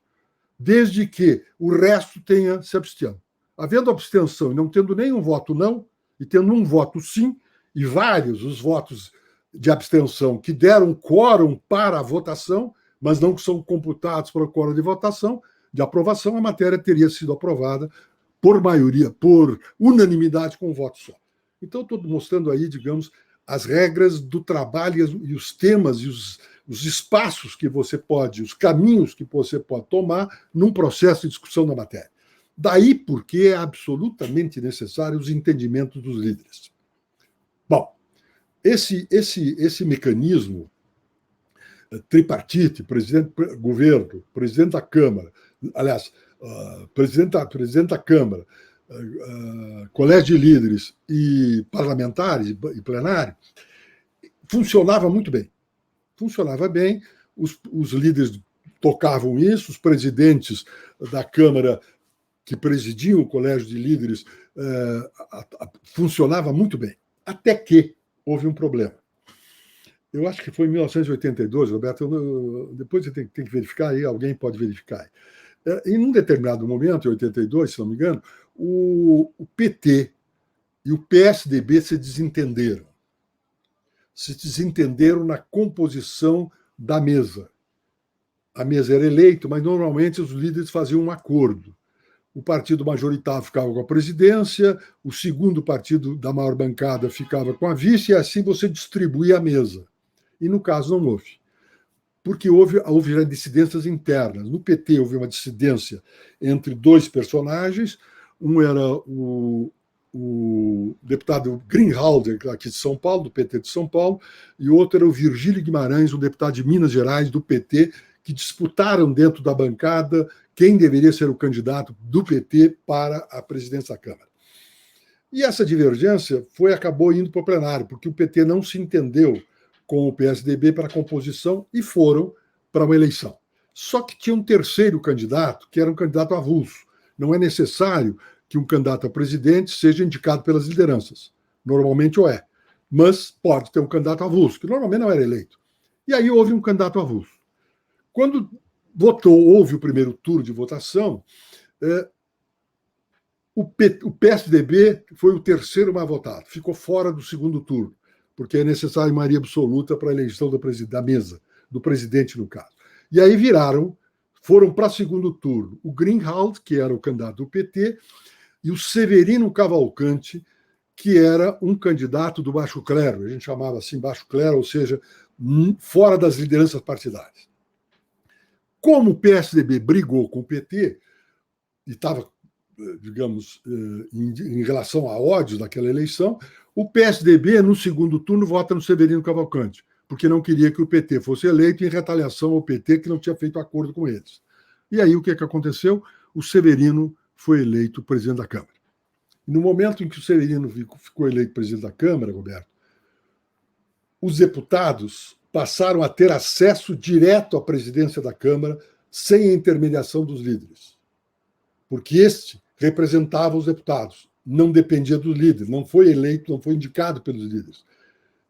desde que o resto tenha se abstido. Havendo abstenção e não tendo nenhum voto não, e tendo um voto sim, e vários os votos de abstenção que deram quórum para a votação, mas não são computados para o quórum de votação, de aprovação, a matéria teria sido aprovada por maioria, por unanimidade, com um voto só. Então, estou mostrando aí, digamos, as regras do trabalho e os temas e os espaços que você pode, os caminhos que você pode tomar num processo de discussão da matéria. Daí porque é absolutamente necessário os entendimentos dos líderes. Bom, esse mecanismo tripartite, governo, presidente da Câmara, aliás, presidente da Câmara, colégio de líderes e parlamentares e plenário, funcionava muito bem. Funcionava bem, os líderes tocavam isso, os presidentes da Câmara que presidiam o colégio de líderes funcionava muito bem. Até que houve um problema. Eu acho que foi em 1982, Roberto, depois você tem que verificar aí, alguém pode verificar. Em um determinado momento, em 82, se não me engano, o PT e o PSDB se desentenderam. Se desentenderam na composição da mesa. A mesa era eleita, mas normalmente os líderes faziam um acordo. O partido majoritário ficava com a presidência, o segundo partido da maior bancada ficava com a vice, e assim você distribuía a mesa. E no caso não houve. Porque houve já dissidências internas. No PT houve uma dissidência entre dois personagens, um era o o deputado Greenhalgh, aqui de São Paulo, do PT de São Paulo, e outro era o Virgílio Guimarães, um deputado de Minas Gerais, do PT, que disputaram dentro da bancada quem deveria ser o candidato do PT para a presidência da Câmara. E essa divergência acabou indo para o plenário, porque o PT não se entendeu com o PSDB para a composição e foram para uma eleição. Só que tinha um terceiro candidato, que era um candidato avulso. Não é necessário que um candidato a presidente seja indicado pelas lideranças. Normalmente o é. Mas pode ter um candidato avulso, que normalmente não era eleito. E aí houve um candidato avulso. Quando houve o primeiro turno de votação, o PSDB foi o terceiro mais votado, ficou fora do segundo turno, porque é necessário maioria absoluta para a eleição da mesa, do presidente, no caso. E aí foram para segundo turno o Greenhalgh, que era o candidato do PT, e o Severino Cavalcante, que era um candidato do baixo clero, a gente chamava assim baixo clero, ou seja, fora das lideranças partidárias. Como o PSDB brigou com o PT e estava, digamos, em relação a ódios daquela eleição, o PSDB, no segundo turno, vota no Severino Cavalcante, porque não queria que o PT fosse eleito em retaliação ao PT, que não tinha feito acordo com eles. E aí o que aconteceu? O Severino foi eleito presidente da Câmara. No momento em que o Severino ficou eleito presidente da Câmara, Roberto, os deputados passaram a ter acesso direto à presidência da Câmara sem a intermediação dos líderes. Porque este representava os deputados, não dependia dos líderes, não foi eleito, não foi indicado pelos líderes.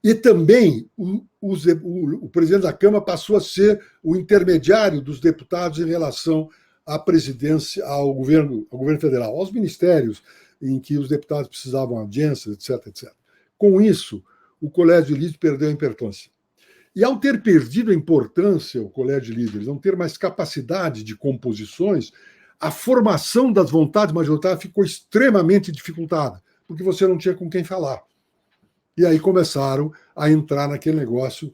E também o presidente da Câmara passou a ser o intermediário dos deputados em relação à presidência, ao governo federal, aos ministérios em que os deputados precisavam de audiências, etc, etc. Com isso, o Colégio de Líderes perdeu a importância. E ao ter perdido a importância, o Colégio de Líderes, não ter mais capacidade de composições, a formação das vontades majoritárias ficou extremamente dificultada, porque você não tinha com quem falar. E aí começaram a entrar naquele negócio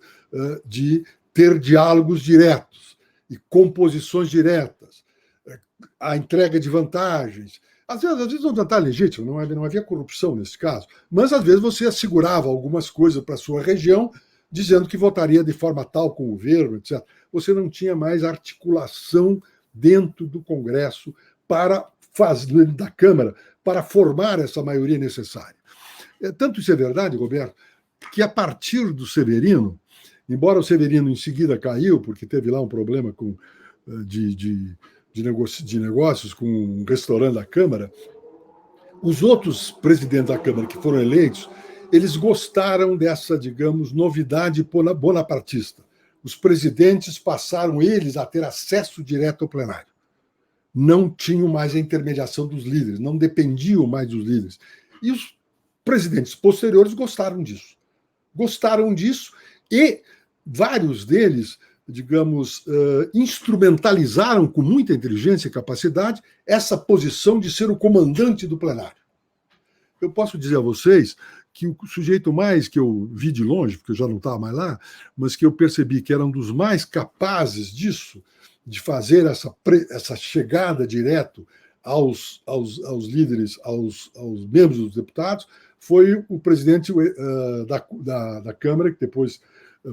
de ter diálogos diretos e composições diretas, a entrega de vantagens. Às vezes uma vantagem legítima, não havia corrupção nesse caso, mas às vezes você assegurava algumas coisas para a sua região, dizendo que votaria de forma tal com o governo, etc. Você não tinha mais articulação dentro do Congresso da Câmara, para formar essa maioria necessária. Tanto isso é verdade, Roberto, que a partir do Severino, embora o Severino em seguida caiu, porque teve lá um problema de negócios com um restaurante da Câmara, os outros presidentes da Câmara que foram eleitos, eles gostaram dessa, digamos, novidade bonapartista. Os presidentes passaram, eles, a ter acesso direto ao plenário. Não tinham mais a intermediação dos líderes, não dependiam mais dos líderes. E os presidentes posteriores gostaram disso. Gostaram disso e vários deles, digamos, instrumentalizaram com muita inteligência e capacidade essa posição de ser o comandante do plenário. Eu posso dizer a vocês que o sujeito mais que eu vi de longe, porque eu já não estava mais lá, mas que eu percebi que era um dos mais capazes disso, de fazer essa chegada direto aos líderes, aos membros dos deputados, foi o presidente da Câmara, que depois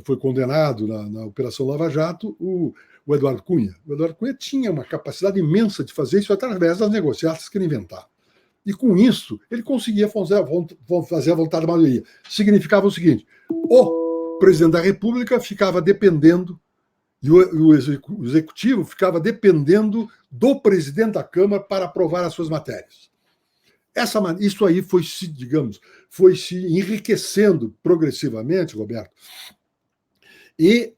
foi condenado na Operação Lava Jato, o Eduardo Cunha. O Eduardo Cunha tinha uma capacidade imensa de fazer isso através das negociatas que ele inventava. E com isso, ele conseguia fazer a vontade da maioria. Significava o seguinte: o presidente da República ficava dependendo, e o executivo ficava dependendo do presidente da Câmara para aprovar as suas matérias. Isso aí foi se enriquecendo progressivamente, Roberto, e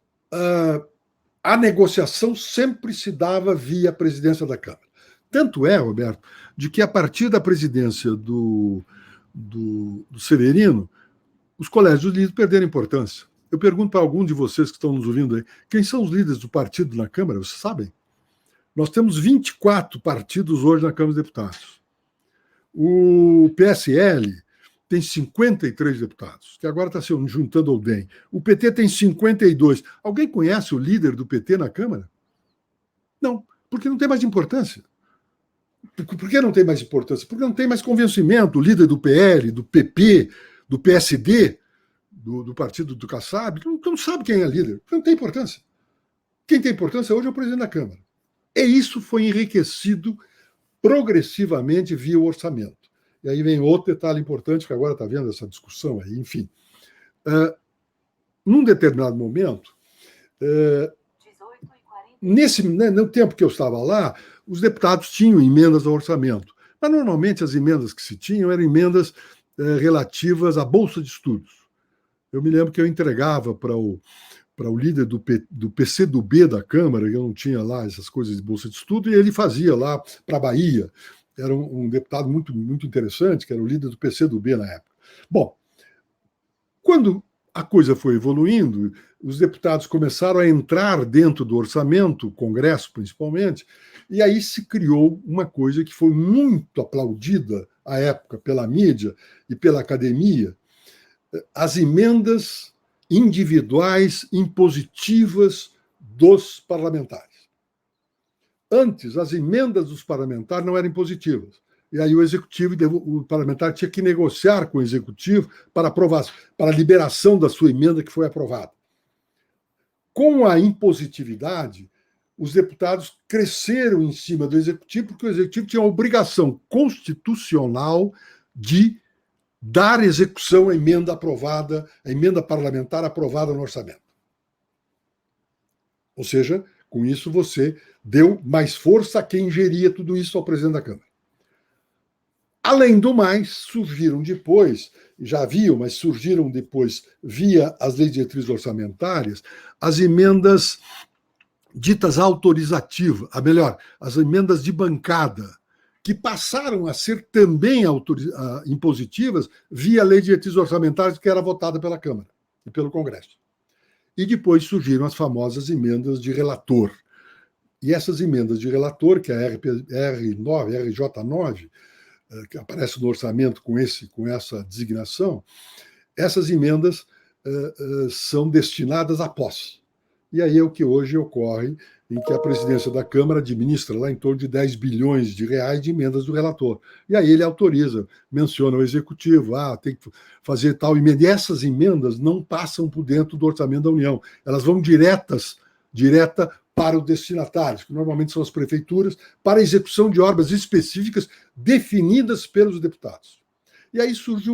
a negociação sempre se dava via presidência da Câmara. Tanto é, Roberto, de que a partir da presidência do Severino, os colégios de líderes perderam importância. Eu pergunto para algum de vocês que estão nos ouvindo aí, quem são os líderes do partido na Câmara? Vocês sabem? Nós temos 24 partidos hoje na Câmara dos Deputados. O PSL tem 53 deputados, que agora está se juntando ao DEM. O PT tem 52. Alguém conhece o líder do PT na Câmara? Não, porque não tem mais importância. Por que não tem mais importância? Porque não tem mais convencimento. O líder do PL, do PP, do PSD, do partido do Kassab, não sabe quem é líder. Não tem importância. Quem tem importância hoje é o presidente da Câmara. E isso foi enriquecido progressivamente via o orçamento. E aí vem outro detalhe importante, que agora está vendo essa discussão aí, enfim. Num determinado momento, no tempo que eu estava lá, os deputados tinham emendas ao orçamento. Mas, normalmente, as emendas que se tinham eram emendas relativas à Bolsa de Estudos. Eu me lembro que eu entregava para o líder do PCdoB da Câmara, eu não tinha lá essas coisas de Bolsa de Estudo, e ele fazia lá para a Bahia. Era um deputado muito, muito interessante, que era o líder do PCdoB na época. Bom, quando a coisa foi evoluindo, os deputados começaram a entrar dentro do orçamento, o Congresso principalmente, e aí se criou uma coisa que foi muito aplaudida à época pela mídia e pela academia, as emendas individuais impositivas dos parlamentares. Antes, as emendas dos parlamentares não eram impositivas. E aí o executivo, o parlamentar tinha que negociar com o executivo para aprovação, para a liberação da sua emenda que foi aprovada. Com a impositividade, os deputados cresceram em cima do executivo, porque o executivo tinha a obrigação constitucional de dar execução à emenda aprovada, à emenda parlamentar aprovada no orçamento. Ou seja, com isso você deu mais força a quem geria tudo isso ao presidente da Câmara. Além do mais, surgiram depois, já haviam, mas surgiram depois, via as leis diretrizes orçamentárias, as emendas ditas autorizativas, melhor, as emendas de bancada, que passaram a ser também impositivas via lei de diretrizes orçamentárias que era votada pela Câmara e pelo Congresso. E depois surgiram as famosas emendas de relator. E essas emendas de relator, que é a R9, RJ9, que aparece no orçamento com essa designação, essas emendas são destinadas à posse. E aí é o que hoje ocorre, em que a presidência da Câmara administra lá em torno de 10 bilhões de reais de emendas do relator. E aí ele autoriza, menciona o executivo, tem que fazer tal emenda. E essas emendas não passam por dentro do orçamento da União. Elas vão direta para os destinatários, que normalmente são as prefeituras, para a execução de obras específicas definidas pelos deputados. E aí surge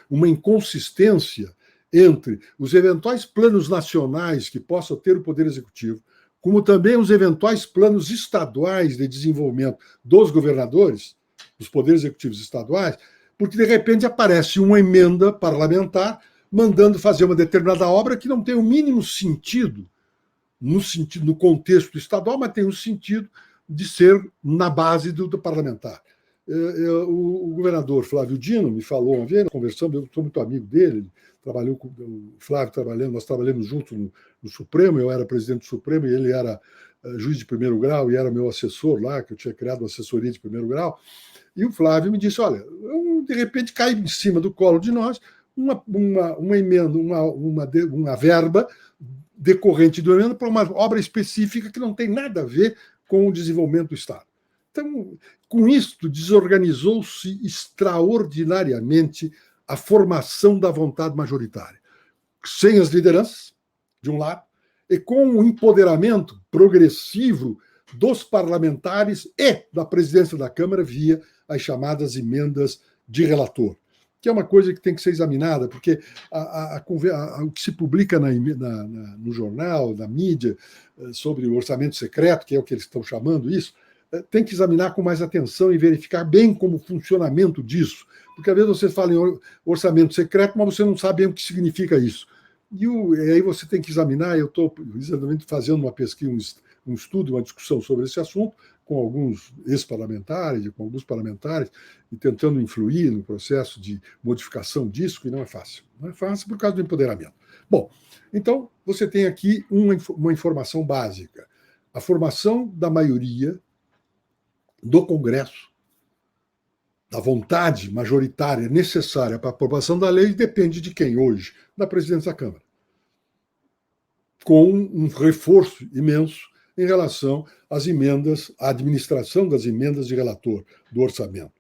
uma inconsistência entre os eventuais planos nacionais que possa ter o Poder Executivo, como também os eventuais planos estaduais de desenvolvimento dos governadores, dos poderes executivos estaduais, porque de repente aparece uma emenda parlamentar mandando fazer uma determinada obra que não tem o mínimo sentido no contexto estadual, mas tem um sentido de ser na base do parlamentar. O governador Flávio Dino me falou uma vez, conversando, eu sou muito amigo dele, trabalhou com o Flávio, nós trabalhamos juntos no Supremo, eu era presidente do Supremo e ele era juiz de primeiro grau e era meu assessor lá, que eu tinha criado uma assessoria de primeiro grau, e o Flávio me disse, olha, de repente cai em cima do colo de nós uma emenda, uma verba decorrente do emenda para uma obra específica que não tem nada a ver com o desenvolvimento do Estado. Então, com isto, desorganizou-se extraordinariamente a formação da vontade majoritária, sem as lideranças, de um lado, e com o empoderamento progressivo dos parlamentares e da presidência da Câmara via as chamadas emendas de relator, que é uma coisa que tem que ser examinada, porque o que se publica no jornal, na mídia, sobre o orçamento secreto, que é o que eles estão chamando isso, tem que examinar com mais atenção e verificar bem como o funcionamento disso. Porque às vezes você fala em orçamento secreto, mas você não sabe bem o que significa isso. E aí você tem que examinar, eu estou exatamente fazendo uma pesquisa, um estudo, uma discussão sobre esse assunto, com alguns ex-parlamentares, com alguns parlamentares, e tentando influir no processo de modificação disso, que não é fácil. Não é fácil por causa do empoderamento. Bom, então você tem aqui uma informação básica. A formação da maioria do Congresso, da vontade majoritária necessária para a aprovação da lei, depende de quem hoje? Da presidência da Câmara. Com um reforço imenso em relação às emendas, à administração das emendas de relator do orçamento.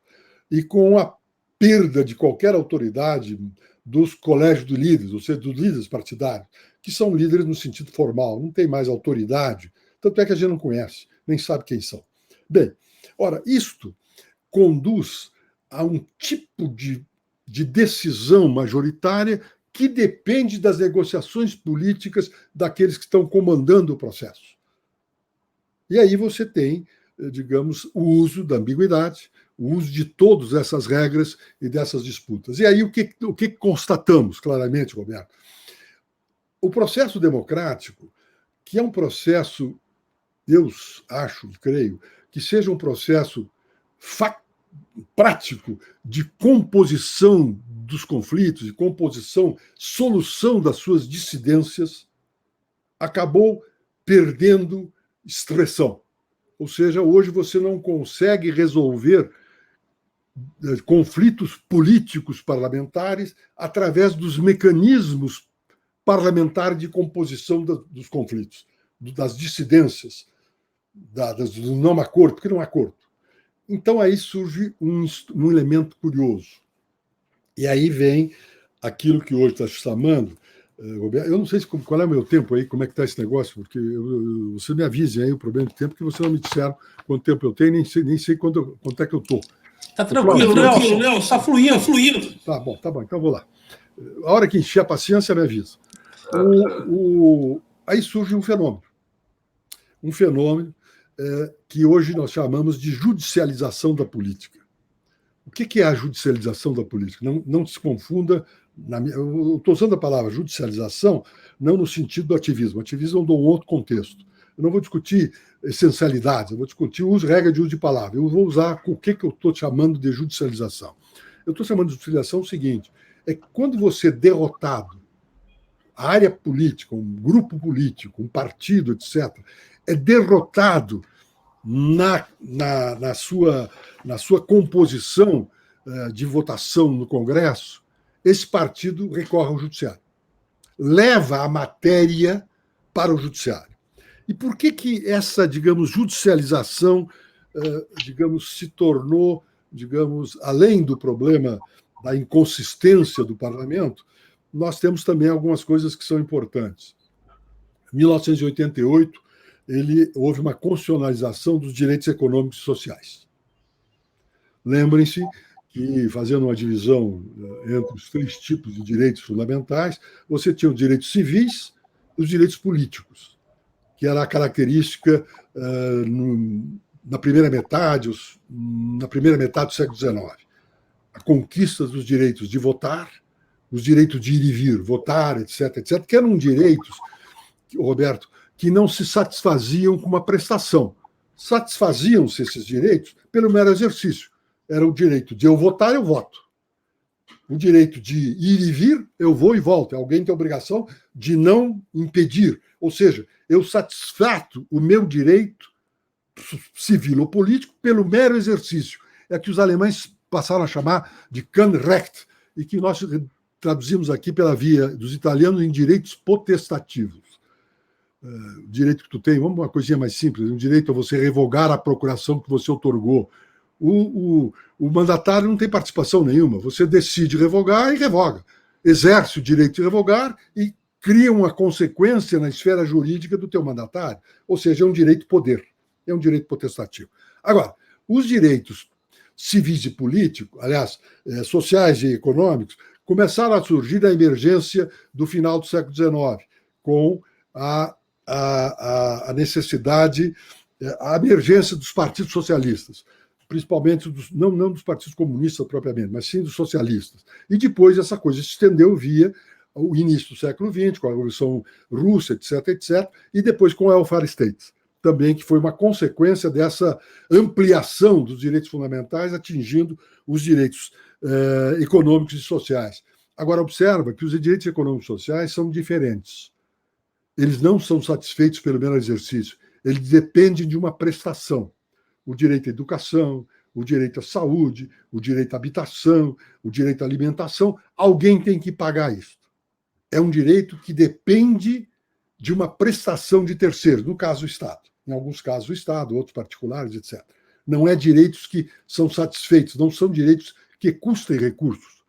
E com a perda de qualquer autoridade dos colégios de líderes, ou seja, dos líderes partidários, que são líderes no sentido formal, não tem mais autoridade, tanto é que a gente não conhece, nem sabe quem são. Bem, ora, isto conduz a um tipo de decisão majoritária que depende das negociações políticas daqueles que estão comandando o processo. E aí você tem, digamos, o uso da ambiguidade, o uso de todas essas regras e dessas disputas. E aí o que constatamos claramente, Roberto? O processo democrático, que é um processo, eu acho e creio, que seja um processo prático de composição dos conflitos, de composição, solução das suas dissidências, acabou perdendo expressão. Ou seja, hoje você não consegue resolver conflitos políticos parlamentares através dos mecanismos parlamentares de composição dos conflitos, das dissidências, do não acordo, porque não há acordo. Então, aí surge um elemento curioso. E aí vem aquilo que hoje está se chamando, Roberto, eu não sei qual é o meu tempo aí, como é que está esse negócio, porque você me avise aí o problema de tempo, porque você não me disseram quanto tempo eu tenho, nem sei quanto é que eu estou. Está tranquilo, Nelson. Está fluindo. Tá bom, então vou lá. A hora que encher a paciência, me avisa. Aí surge um fenômeno. Um fenômeno que hoje nós chamamos de judicialização da política. O que é a judicialização da política? Não se confunda. Eu estou usando a palavra judicialização não no sentido do ativismo. O ativismo eu dou um outro contexto. Eu não vou discutir essencialidades, eu vou discutir regra de uso de palavra. Eu vou usar o que eu estou chamando de judicialização. Eu estou chamando de judicialização o seguinte: é quando você é derrotado, a área política, um grupo político, um partido, etc., é derrotado na sua composição de votação no Congresso, esse partido recorre ao judiciário. Leva a matéria para o judiciário. E por que essa, digamos, judicialização, se tornou, além do problema da inconsistência do parlamento, nós temos também algumas coisas que são importantes. Em 1988, houve uma constitucionalização dos direitos econômicos e sociais. Lembrem-se que, fazendo uma divisão entre os 3 tipos de direitos fundamentais, você tinha os direitos civis e os direitos políticos, que era a característica na primeira metade do século XIX. A conquista dos direitos de votar, os direitos de ir e vir, votar, etc., que eram direitos, Roberto, que não se satisfaziam com uma prestação. Satisfaziam-se esses direitos pelo mero exercício. Era o direito de eu votar, eu voto. O direito de ir e vir, eu vou e volto. Alguém tem a obrigação de não impedir. Ou seja, eu satisfato o meu direito civil ou político pelo mero exercício. É que os alemães passaram a chamar de Kannrecht, e que nós traduzimos aqui pela via dos italianos em direitos potestativos. O direito que tu tem, vamos uma coisinha mais simples, um direito a você revogar a procuração que você outorgou. O mandatário não tem participação nenhuma, você decide revogar e revoga. Exerce o direito de revogar e cria uma consequência na esfera jurídica do teu mandatário. Ou seja, é um direito-poder, é um direito potestativo. Agora, os direitos civis e políticos, aliás, sociais e econômicos, começaram a surgir da emergência do final do século XIX, com a necessidade, a emergência dos partidos socialistas, principalmente não dos partidos comunistas propriamente, mas sim dos socialistas. E depois essa coisa se estendeu via o início do século XX, com a Revolução Russa, etc., e depois com o welfare state, também, que foi uma consequência dessa ampliação dos direitos fundamentais, atingindo os direitos econômicos e sociais. Agora, observa que os direitos econômicos e sociais são diferentes. Eles não são satisfeitos pelo mero exercício, eles dependem de uma prestação. O direito à educação, o direito à saúde, o direito à habitação, o direito à alimentação, alguém tem que pagar isso. É um direito que depende de uma prestação de terceiros, no caso, o Estado. em alguns casos o Estado, outros particulares, etc. Não é direitos que são satisfeitos, não são direitos que custem recursos,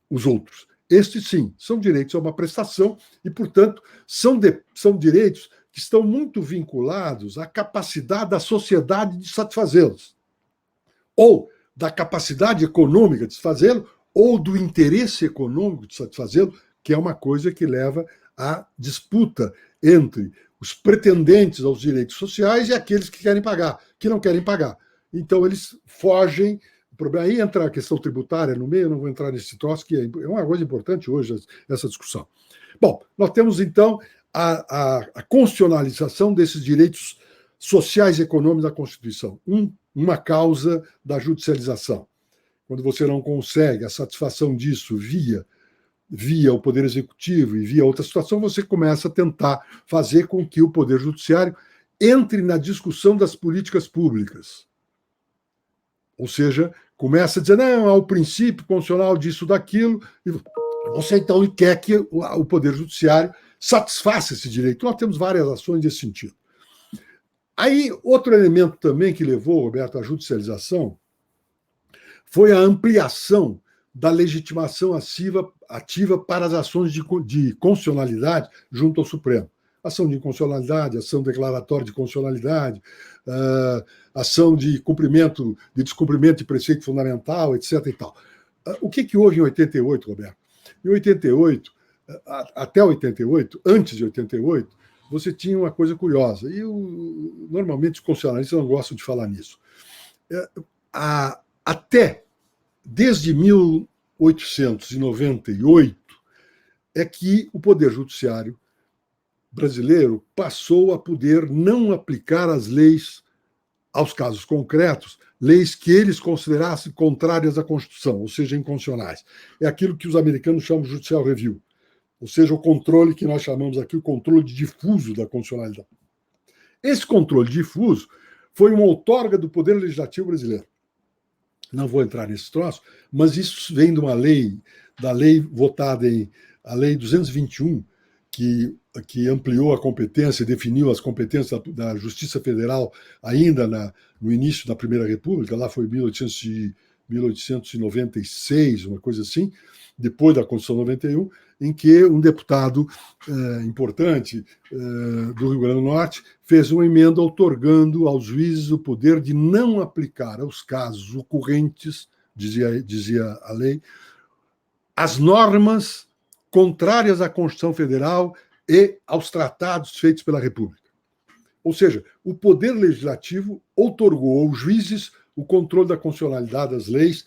os outros. Estes, sim, são direitos a uma prestação e, portanto, são direitos que estão muito vinculados à capacidade da sociedade de satisfazê-los, ou da capacidade econômica de satisfazê-lo, ou do interesse econômico de satisfazê-lo, que é uma coisa que leva à disputa entre os pretendentes aos direitos sociais e aqueles que querem pagar, que não querem pagar. Então, eles fogem. O problema aí entra a questão tributária no meio, eu não vou entrar nesse troço, que é uma coisa importante hoje, essa discussão. Bom, nós temos, então, a constitucionalização desses direitos sociais e econômicos da Constituição. Uma causa da judicialização. Quando você não consegue a satisfação disso via o Poder Executivo e via outra situação, você começa a tentar fazer com que o Poder Judiciário entre na discussão das políticas públicas. Ou seja, começa a dizer, não, há o princípio constitucional disso, daquilo, e você então quer que o Poder Judiciário satisfaça esse direito. Nós temos várias ações nesse sentido. Aí, outro elemento também que levou, Roberto, à judicialização foi a ampliação da legitimação ativa para as ações de constitucionalidade junto ao Supremo. Ação de inconstitucionalidade, ação declaratória de constitucionalidade, ação de descumprimento de preceito fundamental, etc. E tal. O que houve em 88, Roberto? Em 88, até 88, antes de 88, você tinha uma coisa curiosa, e normalmente os constitucionalistas não gostam de falar nisso. Desde 1898, é que o Poder Judiciário brasileiro passou a poder não aplicar as leis aos casos concretos, leis que eles considerassem contrárias à Constituição, ou seja, inconstitucionais. É aquilo que os americanos chamam de judicial review, ou seja, o controle que nós chamamos aqui, o controle difuso da constitucionalidade. Esse controle difuso foi uma outorga do Poder Legislativo brasileiro. Não vou entrar nesse troço, mas isso vem de uma lei, da lei votada a Lei 221, que ampliou a competência, definiu as competências da Justiça Federal ainda no início da Primeira República, lá foi 1896, uma coisa assim, depois da Constituição 91, em que um deputado importante do Rio Grande do Norte fez uma emenda outorgando aos juízes o poder de não aplicar aos casos ocorrentes, dizia a lei, as normas contrárias à Constituição Federal e aos tratados feitos pela República. Ou seja, o Poder Legislativo outorgou aos juízes o controle da constitucionalidade das leis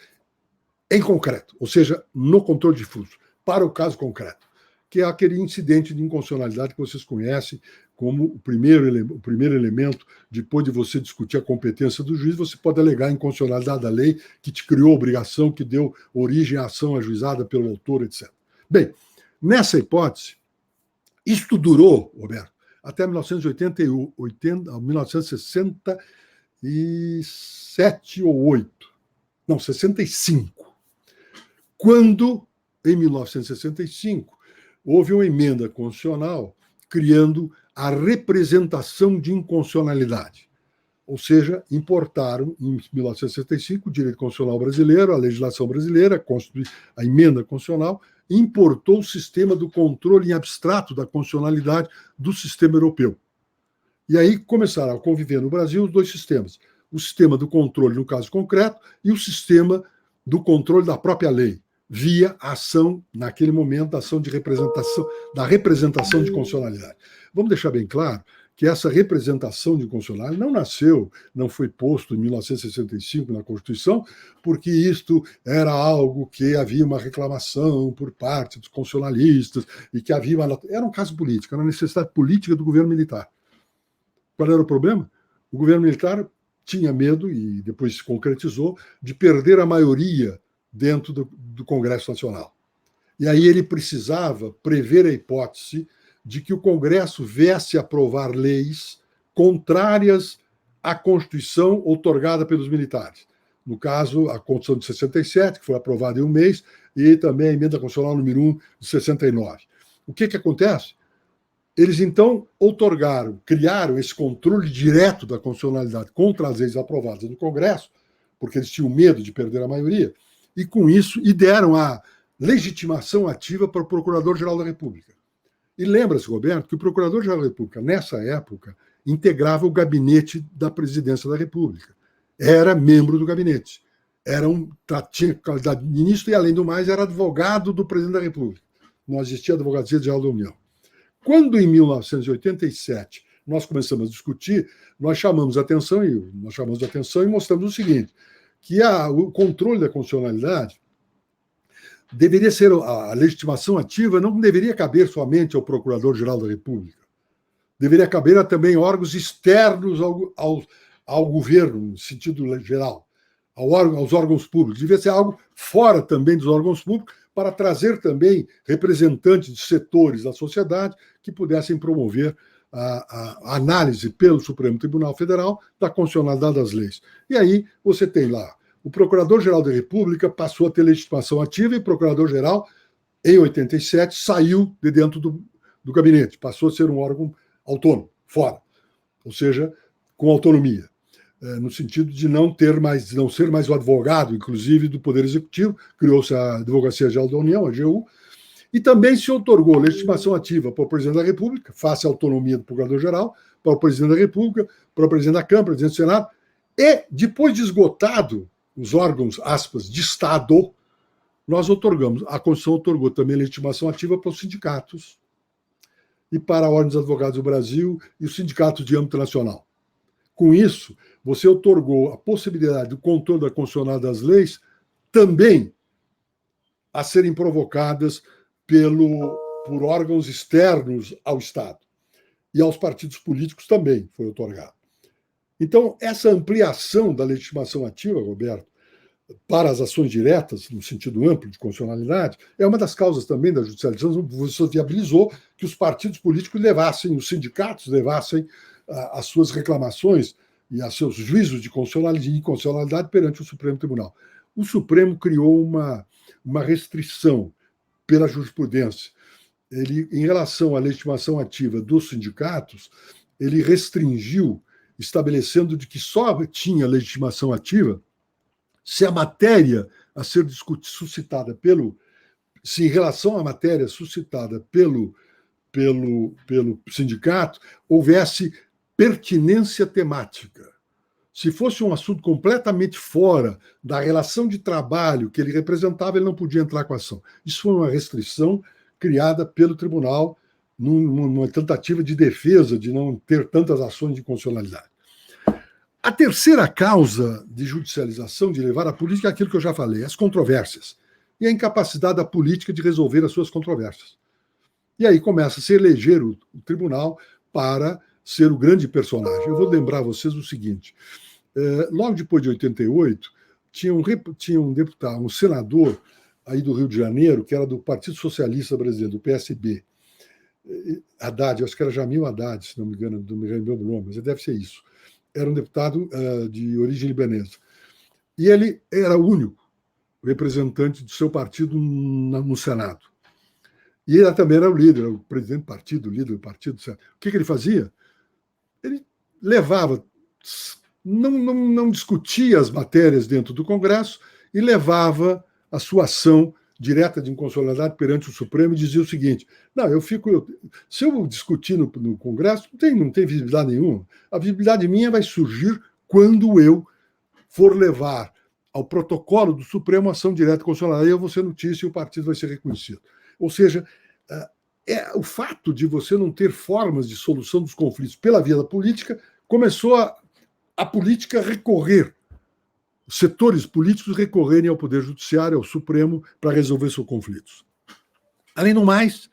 em concreto, ou seja, no controle difuso, para o caso concreto, que é aquele incidente de inconstitucionalidade que vocês conhecem como o primeiro elemento, depois de você discutir a competência do juiz, você pode alegar a inconstitucionalidade da lei que te criou a obrigação, que deu origem à ação ajuizada pelo autor, etc. Bem, nessa hipótese, isto durou, Roberto, até 1967 ou 8. Não, 65. Quando, em 1965, houve uma emenda constitucional criando a representação de inconstitucionalidade. Ou seja, importaram, em 1965, o direito constitucional brasileiro, a legislação brasileira, a emenda constitucional, importou o sistema do controle em abstrato da constitucionalidade do sistema europeu. E aí começaram a conviver no Brasil os dois sistemas. O sistema do controle, no caso concreto, e o sistema do controle da própria lei, via a ação, naquele momento, a ação de representação, da representação de constitucionalidade. Vamos deixar bem claro que essa representação de constitucionalidade não foi posto em 1965 na Constituição, porque isto era algo que havia uma reclamação por parte dos constitucionalistas e que havia era um caso político, era uma necessidade política do governo militar. Qual era o problema? O governo militar tinha medo, e depois se concretizou, de perder a maioria dentro do Congresso Nacional. E aí ele precisava prever a hipótese de que o Congresso viesse a aprovar leis contrárias à Constituição outorgada pelos militares. No caso, a Constituição de 67, que foi aprovada em um mês, e também a Emenda Constitucional número 1 de 69. O que acontece? Eles, então, criaram esse controle direto da constitucionalidade contra as leis aprovadas no Congresso, porque eles tinham medo de perder a maioria, e com isso, deram a legitimação ativa para o Procurador-Geral da República. E lembra-se, Roberto, que o Procurador-Geral da República, nessa época, integrava o gabinete da Presidência da República. Era membro do gabinete. Tinha qualidade de ministro e, além do mais, era advogado do Presidente da República. Não existia Advocacia Geral da União. Quando, em 1987, nós começamos a discutir, nós chamamos a atenção e mostramos o seguinte, que o controle da constitucionalidade deveria ser, a legitimação ativa não deveria caber somente ao Procurador-Geral da República, deveria caber também a órgãos externos ao governo, no sentido geral, aos órgãos públicos. Devia ser algo fora também dos órgãos públicos, para trazer também representantes de setores da sociedade que pudessem promover a análise pelo Supremo Tribunal Federal da constitucionalidade das leis. E aí você tem lá, o Procurador-Geral da República passou a ter legitimação ativa e o Procurador-Geral, em 87, saiu de dentro do gabinete, passou a ser um órgão autônomo, fora, ou seja, com autonomia, no sentido de não ser mais o advogado, inclusive, do Poder Executivo, criou-se a Advocacia Geral da União, a AGU, e também se otorgou legitimação ativa para o Presidente da República, face à autonomia do Procurador-Geral, para o Presidente da República, para o Presidente da Câmara, Presidente do Senado, e, depois de esgotado os órgãos, aspas, de Estado, a Constituição otorgou também legitimação ativa para os sindicatos e para a Ordem dos Advogados do Brasil e os sindicatos de âmbito nacional. Com isso, você otorgou a possibilidade do controle da constitucionalidade das leis também a serem provocadas por órgãos externos ao Estado. E aos partidos políticos também foi otorgado. Então, essa ampliação da legitimação ativa, Roberto, para as ações diretas, no sentido amplo de constitucionalidade, é uma das causas também da judicialização. Você viabilizou que os partidos políticos os sindicatos levassem as suas reclamações e os seus juízos de constitucionalidade perante o Supremo Tribunal. O Supremo criou uma restrição pela jurisprudência. Ele, em relação à legitimação ativa dos sindicatos, ele restringiu, estabelecendo de que só tinha legitimação ativa se a matéria a ser suscitada se em relação à matéria suscitada pelo sindicato houvesse pertinência temática. Se fosse um assunto completamente fora da relação de trabalho que ele representava, ele não podia entrar com a ação. Isso foi uma restrição criada pelo tribunal numa tentativa de defesa de não ter tantas ações de constitucionalidade. A terceira causa de judicialização, de levar a política, é aquilo que eu já falei, as controvérsias. E a incapacidade da política de resolver as suas controvérsias. E aí começa a se eleger o tribunal para ser o grande personagem. Eu vou lembrar a vocês o seguinte, logo depois de 88, tinha um deputado, um senador aí do Rio de Janeiro, que era do Partido Socialista Brasileiro, do PSB, Haddad, eu acho que era Jamil Haddad, se não me engano, não me lembro o nome, mas deve ser isso. Era um deputado de origem libanesa. E ele era o único representante do seu partido no Senado. E ele também era o líder, o presidente do partido, o líder do partido. O que ele fazia? Ele levava, não discutia as matérias dentro do Congresso e levava a sua ação direta de inconstitucionalidade perante o Supremo e dizia o seguinte: se eu discutir no Congresso, não tem visibilidade nenhuma. A visibilidade minha vai surgir quando eu for levar ao protocolo do Supremo a ação direta constitucional. Aí eu vou ser notícia e o partido vai ser reconhecido. Ou seja, o fato de você não ter formas de solução dos conflitos pela via da política começou a política recorrer, os setores políticos recorrerem ao Poder Judiciário, ao Supremo, para resolver seus conflitos. Além do mais,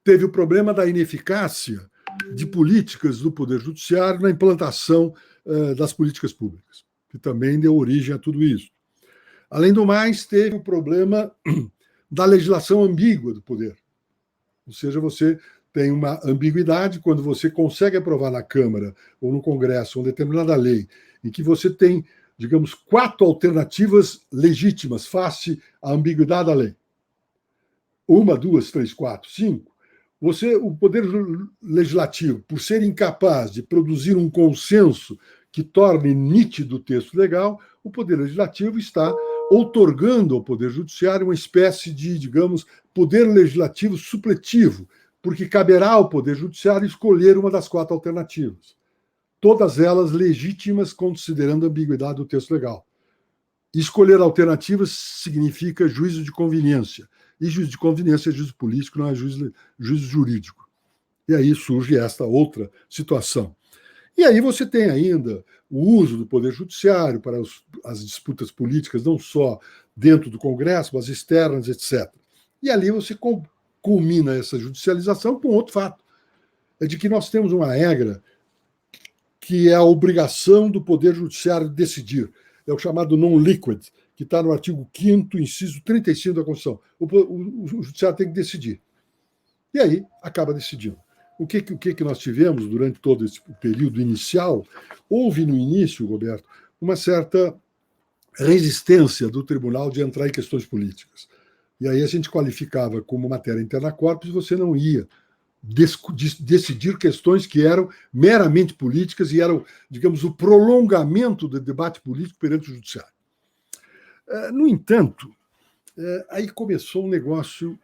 teve o problema da ineficácia de políticas do Poder Judiciário na implantação das políticas públicas, que também deu origem a tudo isso. Além do mais, teve o problema da legislação ambígua do Poder. Ou seja, você tem uma ambiguidade quando você consegue aprovar na Câmara ou no Congresso uma determinada lei em que você tem, digamos, 4 alternativas legítimas face à ambiguidade da lei. 1, 2, 3, 4, 5. o Poder Legislativo, por ser incapaz de produzir um consenso que torne nítido o texto legal, o Poder Legislativo está outorgando ao Poder Judiciário uma espécie de, digamos, Poder Legislativo supletivo, porque caberá ao Poder Judiciário escolher uma das 4 alternativas, todas elas legítimas, considerando a ambiguidade do texto legal. Escolher alternativas significa juízo de conveniência, e juízo de conveniência é juízo político, não é juízo jurídico. E aí surge esta outra situação. E aí você tem ainda o uso do Poder Judiciário para as disputas políticas, não só dentro do Congresso, mas externas, etc. E ali você culmina essa judicialização com outro fato. É de que nós temos uma regra que é a obrigação do Poder Judiciário de decidir. É o chamado non-liquid, que está no artigo 5º, inciso 35 da Constituição. O Judiciário tem que decidir. E aí acaba decidindo. O que nós tivemos durante todo esse período inicial? Houve no início, Roberto, uma certa resistência do tribunal de entrar em questões políticas. E aí a gente qualificava como matéria interna corpus e você não ia decidir questões que eram meramente políticas e eram, digamos, o prolongamento do debate político perante o judiciário. No entanto, aí começou um negócio,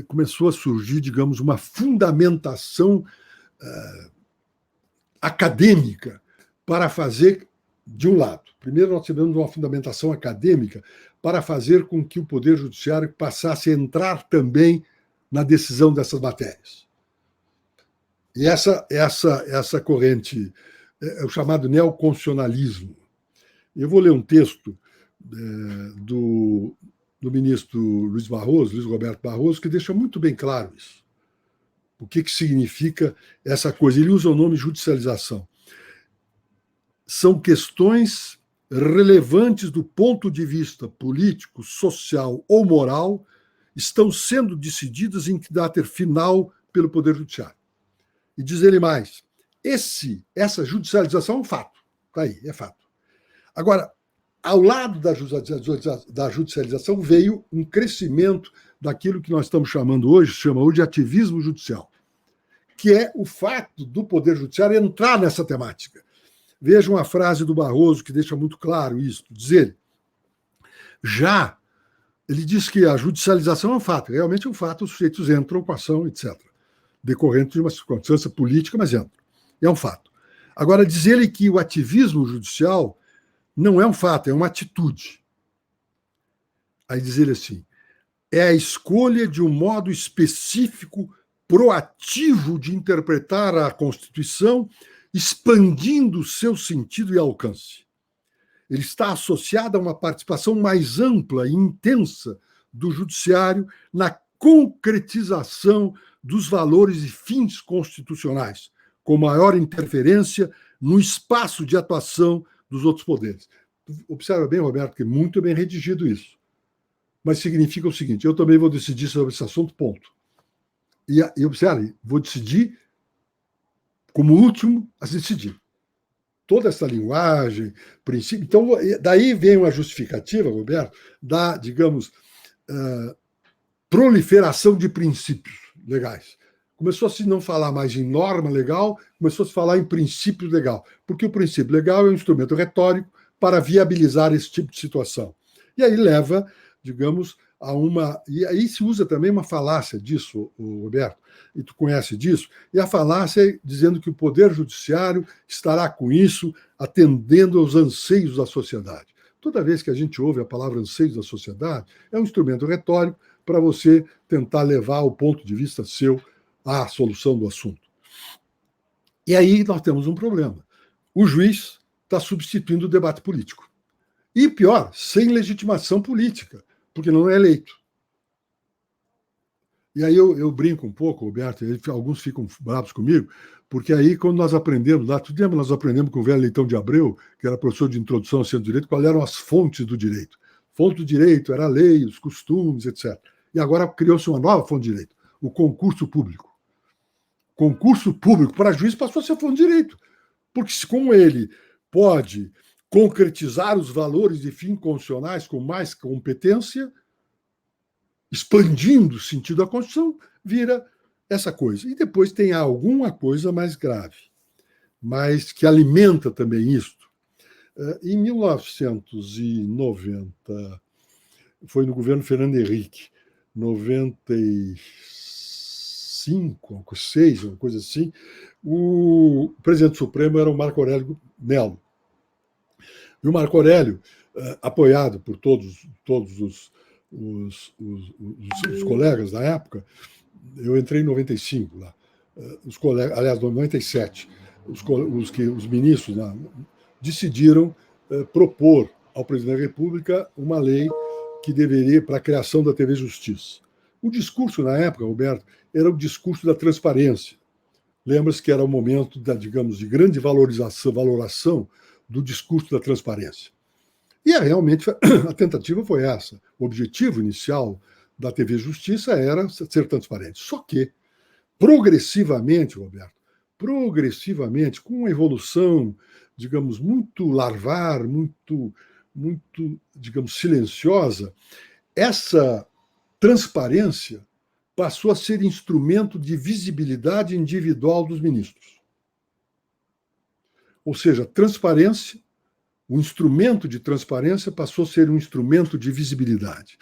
começou a surgir, digamos, uma fundamentação acadêmica para fazer, de um lado, primeiro nós tivemos uma fundamentação acadêmica para fazer com que o Poder Judiciário passasse a entrar também na decisão dessas matérias. E essa corrente é o chamado neoconstitucionalismo. Eu vou ler um texto do ministro Luiz Roberto Barroso, que deixa muito bem claro isso. O que significa essa coisa? Ele usa o nome judicialização. São questões relevantes do ponto de vista político, social ou moral, estão sendo decididas em caráter final pelo Poder Judiciário. E diz ele mais, essa judicialização é um fato. Está aí, é fato. Agora, ao lado da judicialização veio um crescimento daquilo que nós estamos chamando hoje, de ativismo judicial, que é o fato do Poder Judiciário entrar nessa temática. Veja uma frase do Barroso que deixa muito claro isso, diz ele. Ele diz que a judicialização é um fato, realmente é um fato, os sujeitos entram com ação, etc., decorrente de uma circunstância política, mas entram. É um fato. Agora, diz ele que o ativismo judicial não é um fato, é uma atitude. Aí diz ele assim, é a escolha de um modo específico, proativo de interpretar a Constituição, expandindo seu sentido e alcance. Ele está associado a uma participação mais ampla e intensa do judiciário na concretização dos valores e fins constitucionais, com maior interferência no espaço de atuação dos outros poderes. Observa bem, Roberto, que é muito bem redigido isso. Mas significa o seguinte, eu também vou decidir sobre esse assunto, ponto. E observe, vou decidir como último a decidir. Toda essa linguagem, princípio... Então, daí vem uma justificativa, Roberto, da, digamos, proliferação de princípios legais. Começou a se não falar mais em norma legal, começou a se falar em princípio legal, porque o princípio legal é um instrumento retórico para viabilizar esse tipo de situação. E aí leva, digamos, a uma... E aí se usa também uma falácia disso, Roberto, e tu conhece disso, e a falácia é dizendo que o Poder Judiciário estará com isso atendendo aos anseios da sociedade. Toda vez que a gente ouve a palavra anseios da sociedade, é um instrumento retórico para você tentar levar o ponto de vista seu à solução do assunto. E aí nós temos um problema. O juiz está substituindo o debate político. E pior, sem legitimação política, porque não é eleito. E aí eu brinco um pouco, Roberto, alguns ficam bravos comigo, porque aí quando nós aprendemos lá, tudo nós aprendemos com o velho Leitão de Abreu, que era professor de introdução ao ciência do direito, quais eram as fontes do direito. Fonte do direito era a lei, os costumes, etc. E agora criou-se uma nova fonte de direito, o concurso público. Concurso público para juiz passou a ser fonte de direito, porque como ele pode concretizar os valores e fins constitucionais com mais competência, expandindo o sentido da Constituição, vira essa coisa. E depois tem alguma coisa mais grave, mas que alimenta também isto. Em 1990, foi no governo Fernando Henrique, 95, 6, uma coisa assim, o presidente supremo era o Marco Aurélio Melo. E o Marco Aurélio, apoiado por todos os colegas da época, eu entrei em 95 lá, os colegas, aliás, em 97, os ministros decidiram propor ao presidente da República uma lei que deveria para a criação da TV Justiça. O discurso na época, Roberto, era o discurso da transparência. Lembra-se que era o momento digamos, de grande valoração do discurso da transparência. E realmente a tentativa foi essa. O objetivo inicial da TV Justiça era ser transparente. Só que, progressivamente, Roberto, com uma evolução, digamos, muito larvar, muito, digamos, silenciosa, essa transparência passou a ser instrumento de visibilidade individual dos ministros. Ou seja, transparência, o instrumento de transparência passou a ser um instrumento de visibilidade.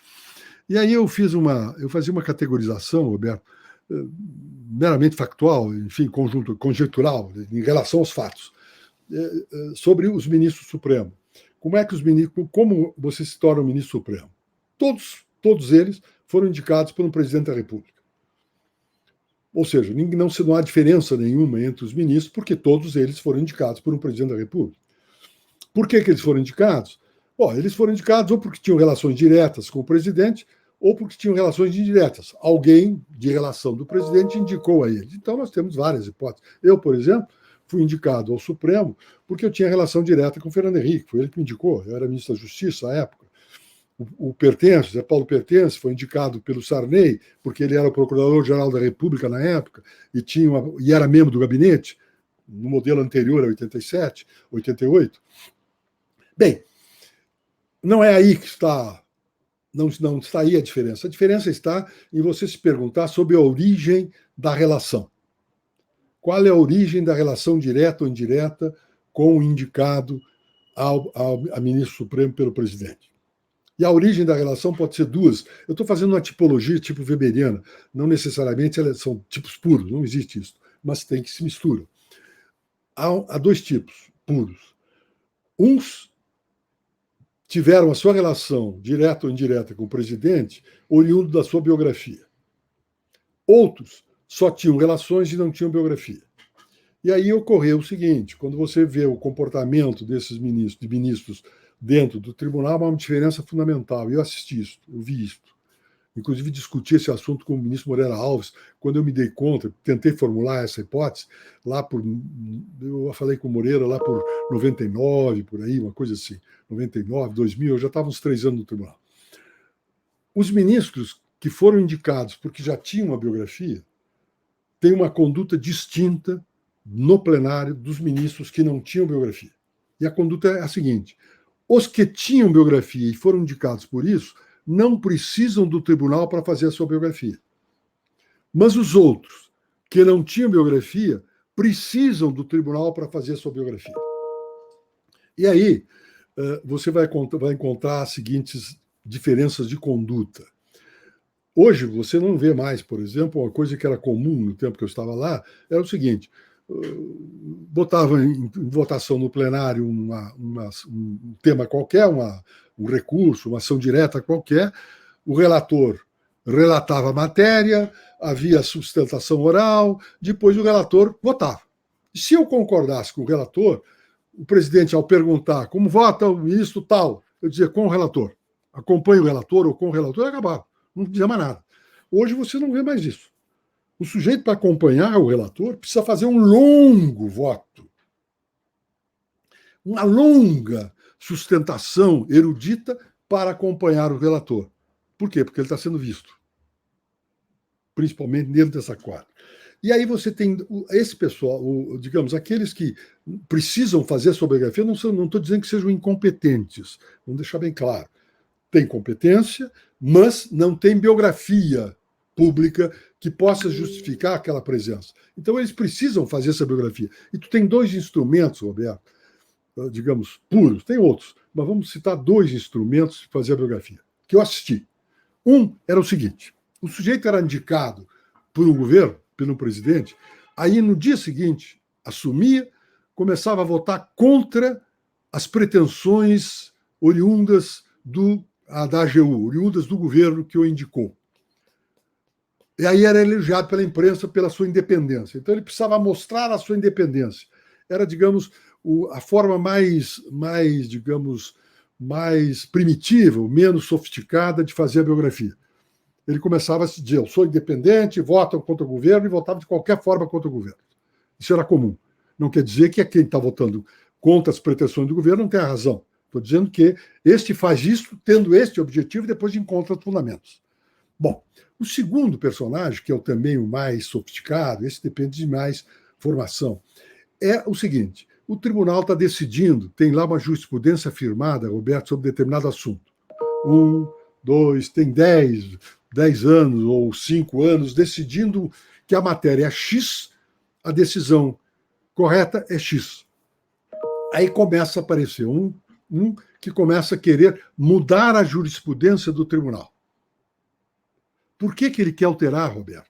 E aí eu fazia uma categorização, Roberto, meramente factual, enfim, conjectural, em relação aos fatos, sobre os ministros supremos. Como você se torna um ministro supremo? Todos eles foram indicados por um presidente da República. Ou seja, não há diferença nenhuma entre os ministros, porque todos eles foram indicados por um presidente da República. Por que eles foram indicados? Bom, eles foram indicados ou porque tinham relações diretas com o presidente, ou porque tinham relações indiretas. Alguém de relação do presidente indicou a eles. Então, nós temos várias hipóteses. Eu, por exemplo, fui indicado ao Supremo porque eu tinha relação direta com o Fernando Henrique, foi ele que me indicou, eu era ministro da Justiça à época. O Pertence, José Paulo Pertence, foi indicado pelo Sarney, porque ele era o Procurador-Geral da República na época e era membro do gabinete, no modelo anterior a 87, 88. Bem, não é aí que está, não está aí a diferença. A diferença está em você se perguntar sobre a origem da relação. Qual é a origem da relação direta ou indireta com o indicado a ministro supremo pelo presidente? E a origem da relação pode ser duas. Eu estou fazendo uma tipologia tipo weberiana. Não necessariamente elas são tipos puros, não existe isso, mas tem que se misturam. Há dois tipos puros. Uns tiveram a sua relação direta ou indireta com o presidente oriundo da sua biografia. Outros só tinham relações e não tinham biografia. E aí ocorreu o seguinte, quando você vê o comportamento desses ministros dentro do tribunal, há uma diferença fundamental. Eu assisti isso, eu vi isso. Inclusive, discuti esse assunto com o ministro Moreira Alves, quando eu me dei conta, tentei formular essa hipótese, eu falei com o Moreira lá por 99, por aí, uma coisa assim, 99, 2000, eu já estava uns 3 anos no tribunal. Os ministros que foram indicados porque já tinham uma biografia têm uma conduta distinta no plenário dos ministros que não tinham biografia. E a conduta é a seguinte: os que tinham biografia e foram indicados por isso não precisam do tribunal para fazer a sua biografia. Mas os outros, que não tinham biografia, precisam do tribunal para fazer a sua biografia. E aí, você vai encontrar as seguintes diferenças de conduta. Hoje, você não vê mais, por exemplo, uma coisa que era comum no tempo que eu estava lá, era o seguinte: botava em votação no plenário um tema qualquer, um recurso, uma ação direta qualquer, o relator relatava a matéria, havia sustentação oral, depois o relator votava. Se eu concordasse com o relator, o presidente, ao perguntar como vota o ministro tal, eu dizia com o relator, acompanha o relator ou com o relator, acabava, não dizia mais nada. Hoje você não vê mais isso. O sujeito, para acompanhar o relator, precisa fazer um longo voto, uma longa sustentação erudita para acompanhar o relator. Por quê? Porque ele está sendo visto, principalmente dentro dessa quadra. E aí você tem esse pessoal, digamos, aqueles que precisam fazer a sua biografia, não estou dizendo que sejam incompetentes, vamos deixar bem claro. Tem competência, mas não tem biografia pública que possa justificar aquela presença. Então, eles precisam fazer essa biografia. E tu tem 2 instrumentos, Roberto, digamos, puros. Tem outros, mas vamos citar 2 instrumentos de fazer a biografia, que eu assisti. Um era o seguinte: o sujeito era indicado por um governo, pelo presidente, aí no dia seguinte assumia, começava a votar contra as pretensões oriundas da AGU, oriundas do governo que o indicou. E aí era elogiado pela imprensa pela sua independência. Então ele precisava mostrar a sua independência. Era, digamos, a forma mais, digamos, mais primitiva, menos sofisticada de fazer a biografia. Ele começava a se dizer: eu sou independente, voto contra o governo, e votava de qualquer forma contra o governo. Isso era comum. Não quer dizer que quem está votando contra as pretensões do governo não tem a razão. Estou dizendo que este faz isso tendo este objetivo e depois encontra os fundamentos. Bom, o segundo personagem, que é também o mais sofisticado, esse depende de mais formação, é o seguinte: o tribunal está decidindo, tem lá uma jurisprudência firmada, Roberto, sobre determinado assunto. 1, 2, tem 10 anos ou 5 anos decidindo que a matéria é X, a decisão correta é X. Aí começa a aparecer um que começa a querer mudar a jurisprudência do tribunal. Por que ele quer alterar, Roberto?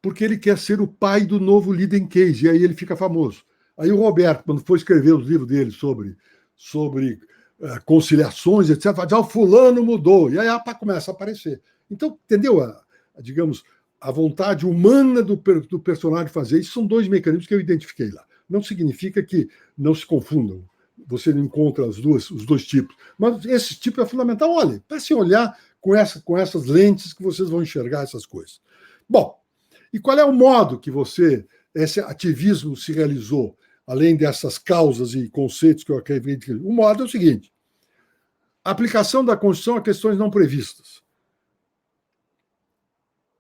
Porque ele quer ser o pai do novo Leading Case, e aí ele fica famoso. Aí o Roberto, quando for escrever os livros dele sobre conciliações, etc., já o fulano mudou, e aí começa a aparecer. Então, entendeu? Digamos, a vontade humana do personagem fazer isso são 2 mecanismos que eu identifiquei lá. Não significa que não se confundam, você não encontra os 2 tipos, mas esse tipo é fundamental. Olha, passem a olhar com essas lentes que vocês vão enxergar essas coisas. Bom, e qual é o modo que esse ativismo se realizou, além dessas causas e conceitos que eu acabei de dizer? O modo é o seguinte: a aplicação da Constituição a questões não previstas.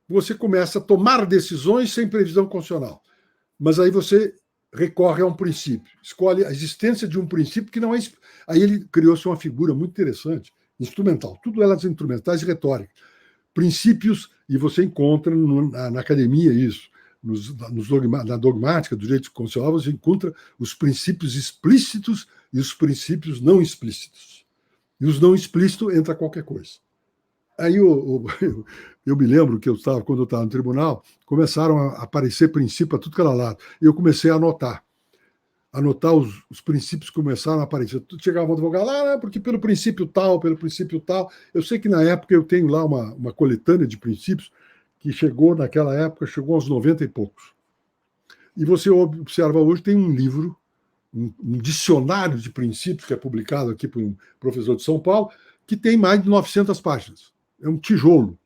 Você começa a tomar decisões sem previsão constitucional, mas aí você recorre a um princípio, escolhe a existência de um princípio que não é... Aí ele criou-se uma figura muito interessante, instrumental, tudo elas instrumentais e retóricas. Princípios, e você encontra na academia isso, na dogmática do direito constitucional, você encontra os princípios explícitos e os princípios não explícitos. E os não explícitos entra qualquer coisa. Aí eu me lembro que quando eu estava no tribunal, começaram a aparecer princípios a tudo que era lado. E eu comecei a anotar. Os princípios começaram a aparecer. Chegava um advogado lá, porque pelo princípio tal. Eu sei que na época eu tenho lá uma coletânea de princípios que naquela época, chegou aos 90 e poucos. E você observa hoje, tem um livro, um dicionário de princípios, que é publicado aqui por um professor de São Paulo, que tem mais de 900 páginas. É um tijolo.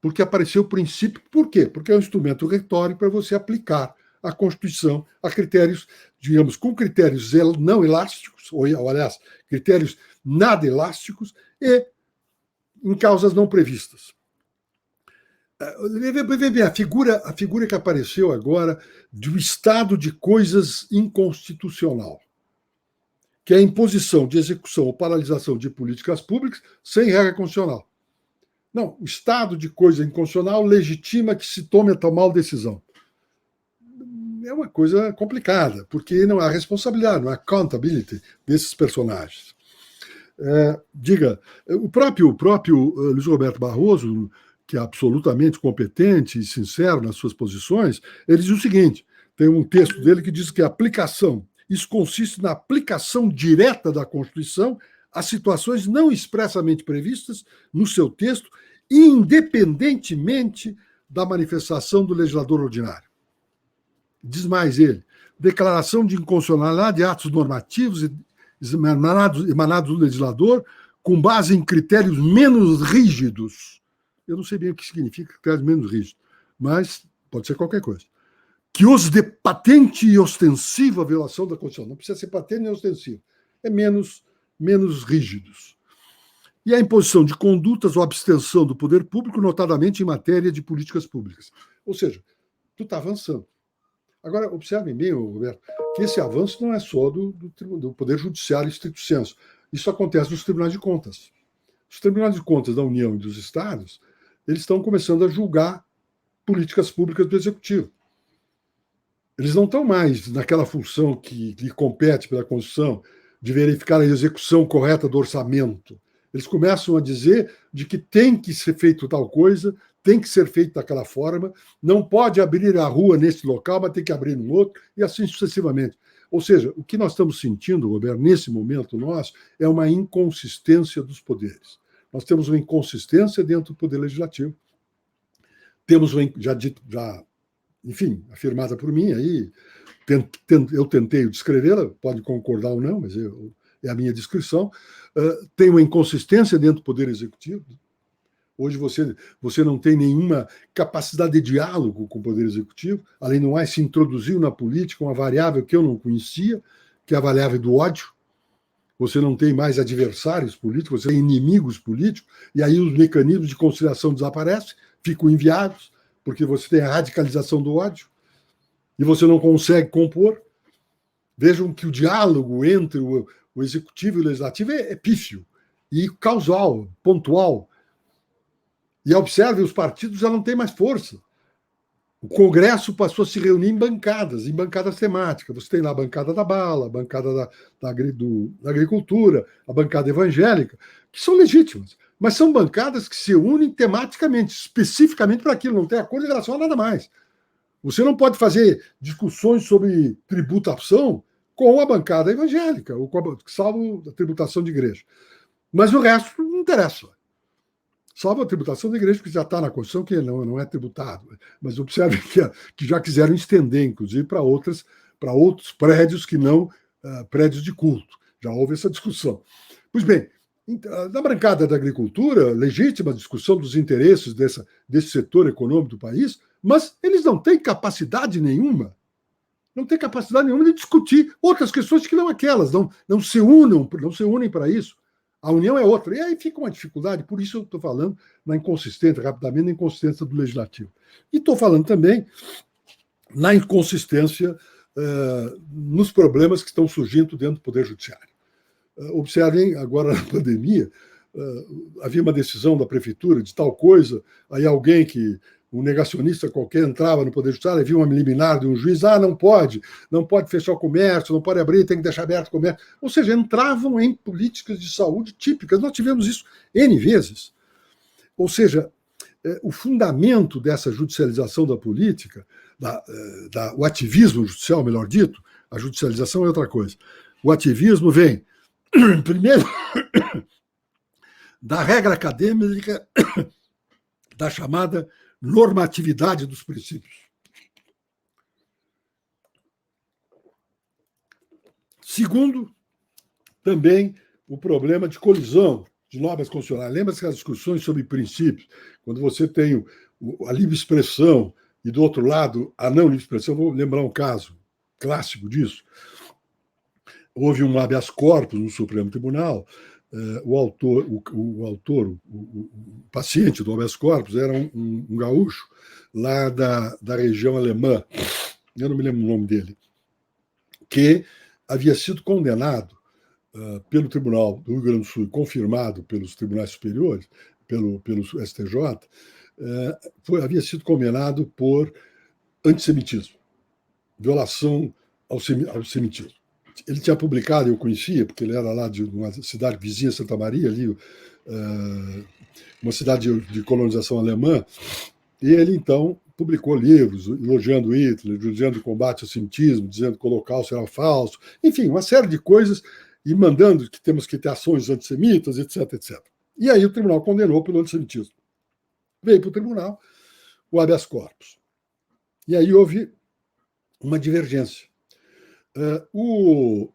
Porque apareceu o princípio. Por quê? Porque é um instrumento retórico para você aplicar a Constituição a critérios, digamos, com critérios não elásticos, ou aliás, critérios nada elásticos, e em causas não previstas. A figura que apareceu agora do estado de coisas inconstitucional, que é a imposição de execução ou paralisação de políticas públicas sem regra constitucional. Não, o estado de coisa inconstitucional legitima que se tome a tal decisão. É uma coisa complicada, porque não há responsabilidade, não há accountability desses personagens. O próprio Luiz Roberto Barroso, que é absolutamente competente e sincero nas suas posições, ele diz o seguinte: tem um texto dele que diz que a aplicação, isso consiste na aplicação direta da Constituição a situações não expressamente previstas no seu texto, independentemente da manifestação do legislador ordinário. Diz mais ele: declaração de inconstitucionalidade de atos normativos emanados do legislador com base em critérios menos rígidos. Eu não sei bem o que significa critérios menos rígidos, mas pode ser qualquer coisa. Que os de patente e ostensiva violação da Constituição. Não precisa ser patente nem ostensivo. É menos rígidos. E a imposição de condutas ou abstenção do poder público, notadamente em matéria de políticas públicas. Ou seja, tu está avançando. Agora, observem bem, Roberto, que esse avanço não é só do Poder Judiciário estricto sensu. Isso acontece nos tribunais de contas. Os tribunais de contas da União e dos Estados, eles estão começando a julgar políticas públicas do Executivo. Eles não estão mais naquela função que lhe compete pela Constituição de verificar a execução correta do orçamento. Eles começam a dizer de que tem que ser feito tal coisa, tem que ser feito daquela forma, não pode abrir a rua nesse local, mas tem que abrir no outro, e assim sucessivamente. Ou seja, o que nós estamos sentindo, Roberto, nesse momento nosso, é uma inconsistência dos poderes. Nós temos uma inconsistência dentro do Poder Legislativo. Temos uma, enfim, afirmada por mim, aí eu tentei descrevê-la, pode concordar ou não, mas é a minha descrição. Tem uma inconsistência dentro do Poder Executivo. Hoje você não tem nenhuma capacidade de diálogo com o Poder Executivo, além do mais, se introduziu na política uma variável que eu não conhecia, que é a variável do ódio. Você não tem mais adversários políticos, você tem inimigos políticos, e aí os mecanismos de conciliação desaparecem, ficam inviáveis, porque você tem a radicalização do ódio, e você não consegue compor. Vejam que o diálogo entre o Executivo e o Legislativo é pífio, e causal, pontual. E observe, os partidos já não têm mais força. O Congresso passou a se reunir em bancadas temáticas. Você tem lá a bancada da bala, a bancada da agricultura, a bancada evangélica, que são legítimas, mas são bancadas que se unem tematicamente, especificamente para aquilo, não tem acordo em relação a nada mais. Você não pode fazer discussões sobre tributação com a bancada evangélica, ou salvo a tributação de igreja. Mas o resto não interessa. Salvo a tributação da igreja, que já está na Constituição, que não é tributado. Mas observe que já quiseram estender, inclusive, para outros prédios que não prédios de culto. Já houve essa discussão. Pois bem, na bancada da agricultura, legítima discussão dos interesses desse setor econômico do país, mas eles não têm capacidade nenhuma. Não têm capacidade nenhuma de discutir outras questões que não aquelas. Não se unem para isso. A união é outra. E aí fica uma dificuldade, por isso eu estou falando rapidamente, na inconsistência do Legislativo. E estou falando também na inconsistência nos problemas que estão surgindo dentro do Poder Judiciário. Observem, agora na pandemia, havia uma decisão da Prefeitura de tal coisa, aí um negacionista qualquer entrava no Poder Judiciário, havia uma liminar de um juiz, não pode fechar o comércio, não pode abrir, tem que deixar aberto o comércio. Ou seja, entravam em políticas de saúde típicas. Nós tivemos isso N vezes. Ou seja, o fundamento dessa judicialização da política, o ativismo judicial, melhor dito, a judicialização é outra coisa. O ativismo vem, primeiro, da regra acadêmica da chamada normatividade dos princípios. Segundo, também o problema de colisão de normas constitucionais. Lembra-se que as discussões sobre princípios, quando você tem a livre expressão e, do outro lado, a não livre expressão, vou lembrar um caso clássico disso. Houve um habeas corpus no Supremo Tribunal. O paciente do habeas corpus era um gaúcho lá da região alemã, eu não me lembro o nome dele, que havia sido condenado pelo Tribunal do Rio Grande do Sul, confirmado pelos tribunais superiores, pelo STJ, havia sido condenado por antissemitismo, violação ao semitismo. Ele tinha publicado, eu conhecia, porque ele era lá de uma cidade vizinha, Santa Maria, ali, uma cidade de colonização alemã, e ele, então, publicou livros elogiando Hitler, elogiando o combate ao semitismo, dizendo que o Holocausto era falso, enfim, uma série de coisas, e mandando que temos que ter ações antissemitas, etc, etc. E aí o tribunal condenou pelo antissemitismo. Veio para o tribunal o habeas corpus. E aí houve uma divergência. O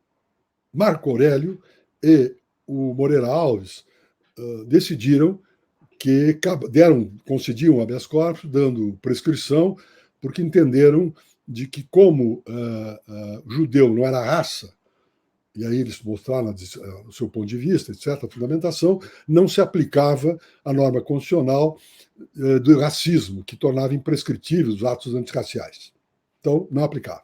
Marco Aurélio e o Moreira Alves decidiram que concediam habeas corpus, dando prescrição, porque entenderam de que, como judeu não era raça, e aí eles mostraram o seu ponto de vista, etc., a fundamentação, não se aplicava a norma constitucional do racismo, que tornava imprescritíveis os atos antirraciais. Então, não aplicava.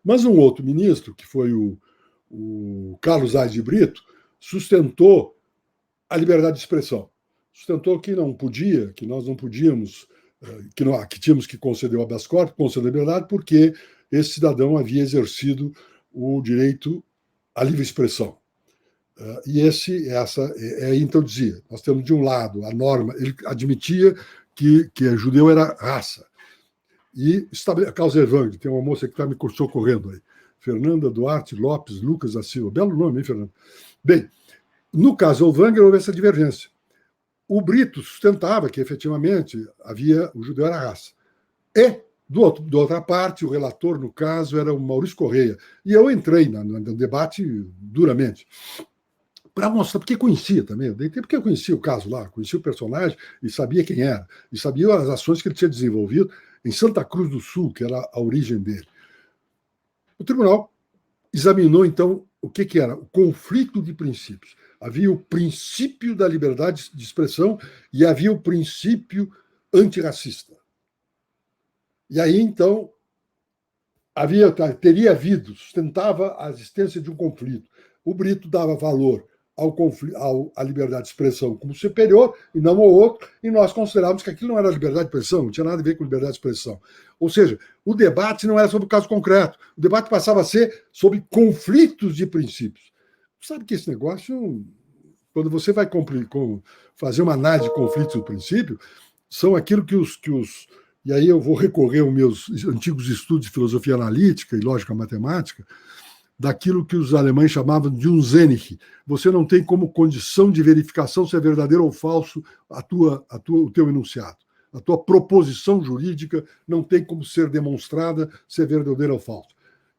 Mas um outro ministro, que foi o Carlos Aires de Brito, sustentou a liberdade de expressão. Sustentou que nós não podíamos que tínhamos que conceder o habeas corpus, conceder a liberdade, porque esse cidadão havia exercido o direito à livre expressão. E então dizia, nós temos de um lado a norma, ele admitia que judeu era raça. E Carlos Evang, tem uma moça que está me socorrendo aí, Fernanda Duarte Lopes Lucas da Silva, belo nome, hein, Fernanda? Bem, no caso Evang houve essa divergência. O Brito sustentava que, efetivamente, o judeu era raça. E, da outra parte, o relator, no caso, era o Maurício Correia. E eu entrei no debate duramente, para mostrar, porque conhecia também, porque eu conhecia o caso lá, conhecia o personagem e sabia quem era, e sabia as ações que ele tinha desenvolvido em Santa Cruz do Sul, que era a origem dele. O tribunal examinou, então, o que era o conflito de princípios. Havia o princípio da liberdade de expressão e havia o princípio antirracista. E aí, então, teria havido, sustentava a existência de um conflito. O Brito dava valor à liberdade de expressão como superior e não ao outro, e nós considerávamos que aquilo não era liberdade de expressão, não tinha nada a ver com liberdade de expressão. Ou seja, o debate não era sobre o caso concreto, o debate passava a ser sobre conflitos de princípios. Sabe que esse negócio, quando você vai fazer uma análise de conflitos de princípio, são aquilo que os... E aí eu vou recorrer aos meus antigos estudos de filosofia analítica e lógica matemática, daquilo que os alemães chamavam de Unsinnig. Você não tem como condição de verificação se é verdadeiro ou falso o teu enunciado. A tua proposição jurídica não tem como ser demonstrada se é verdadeira ou falsa.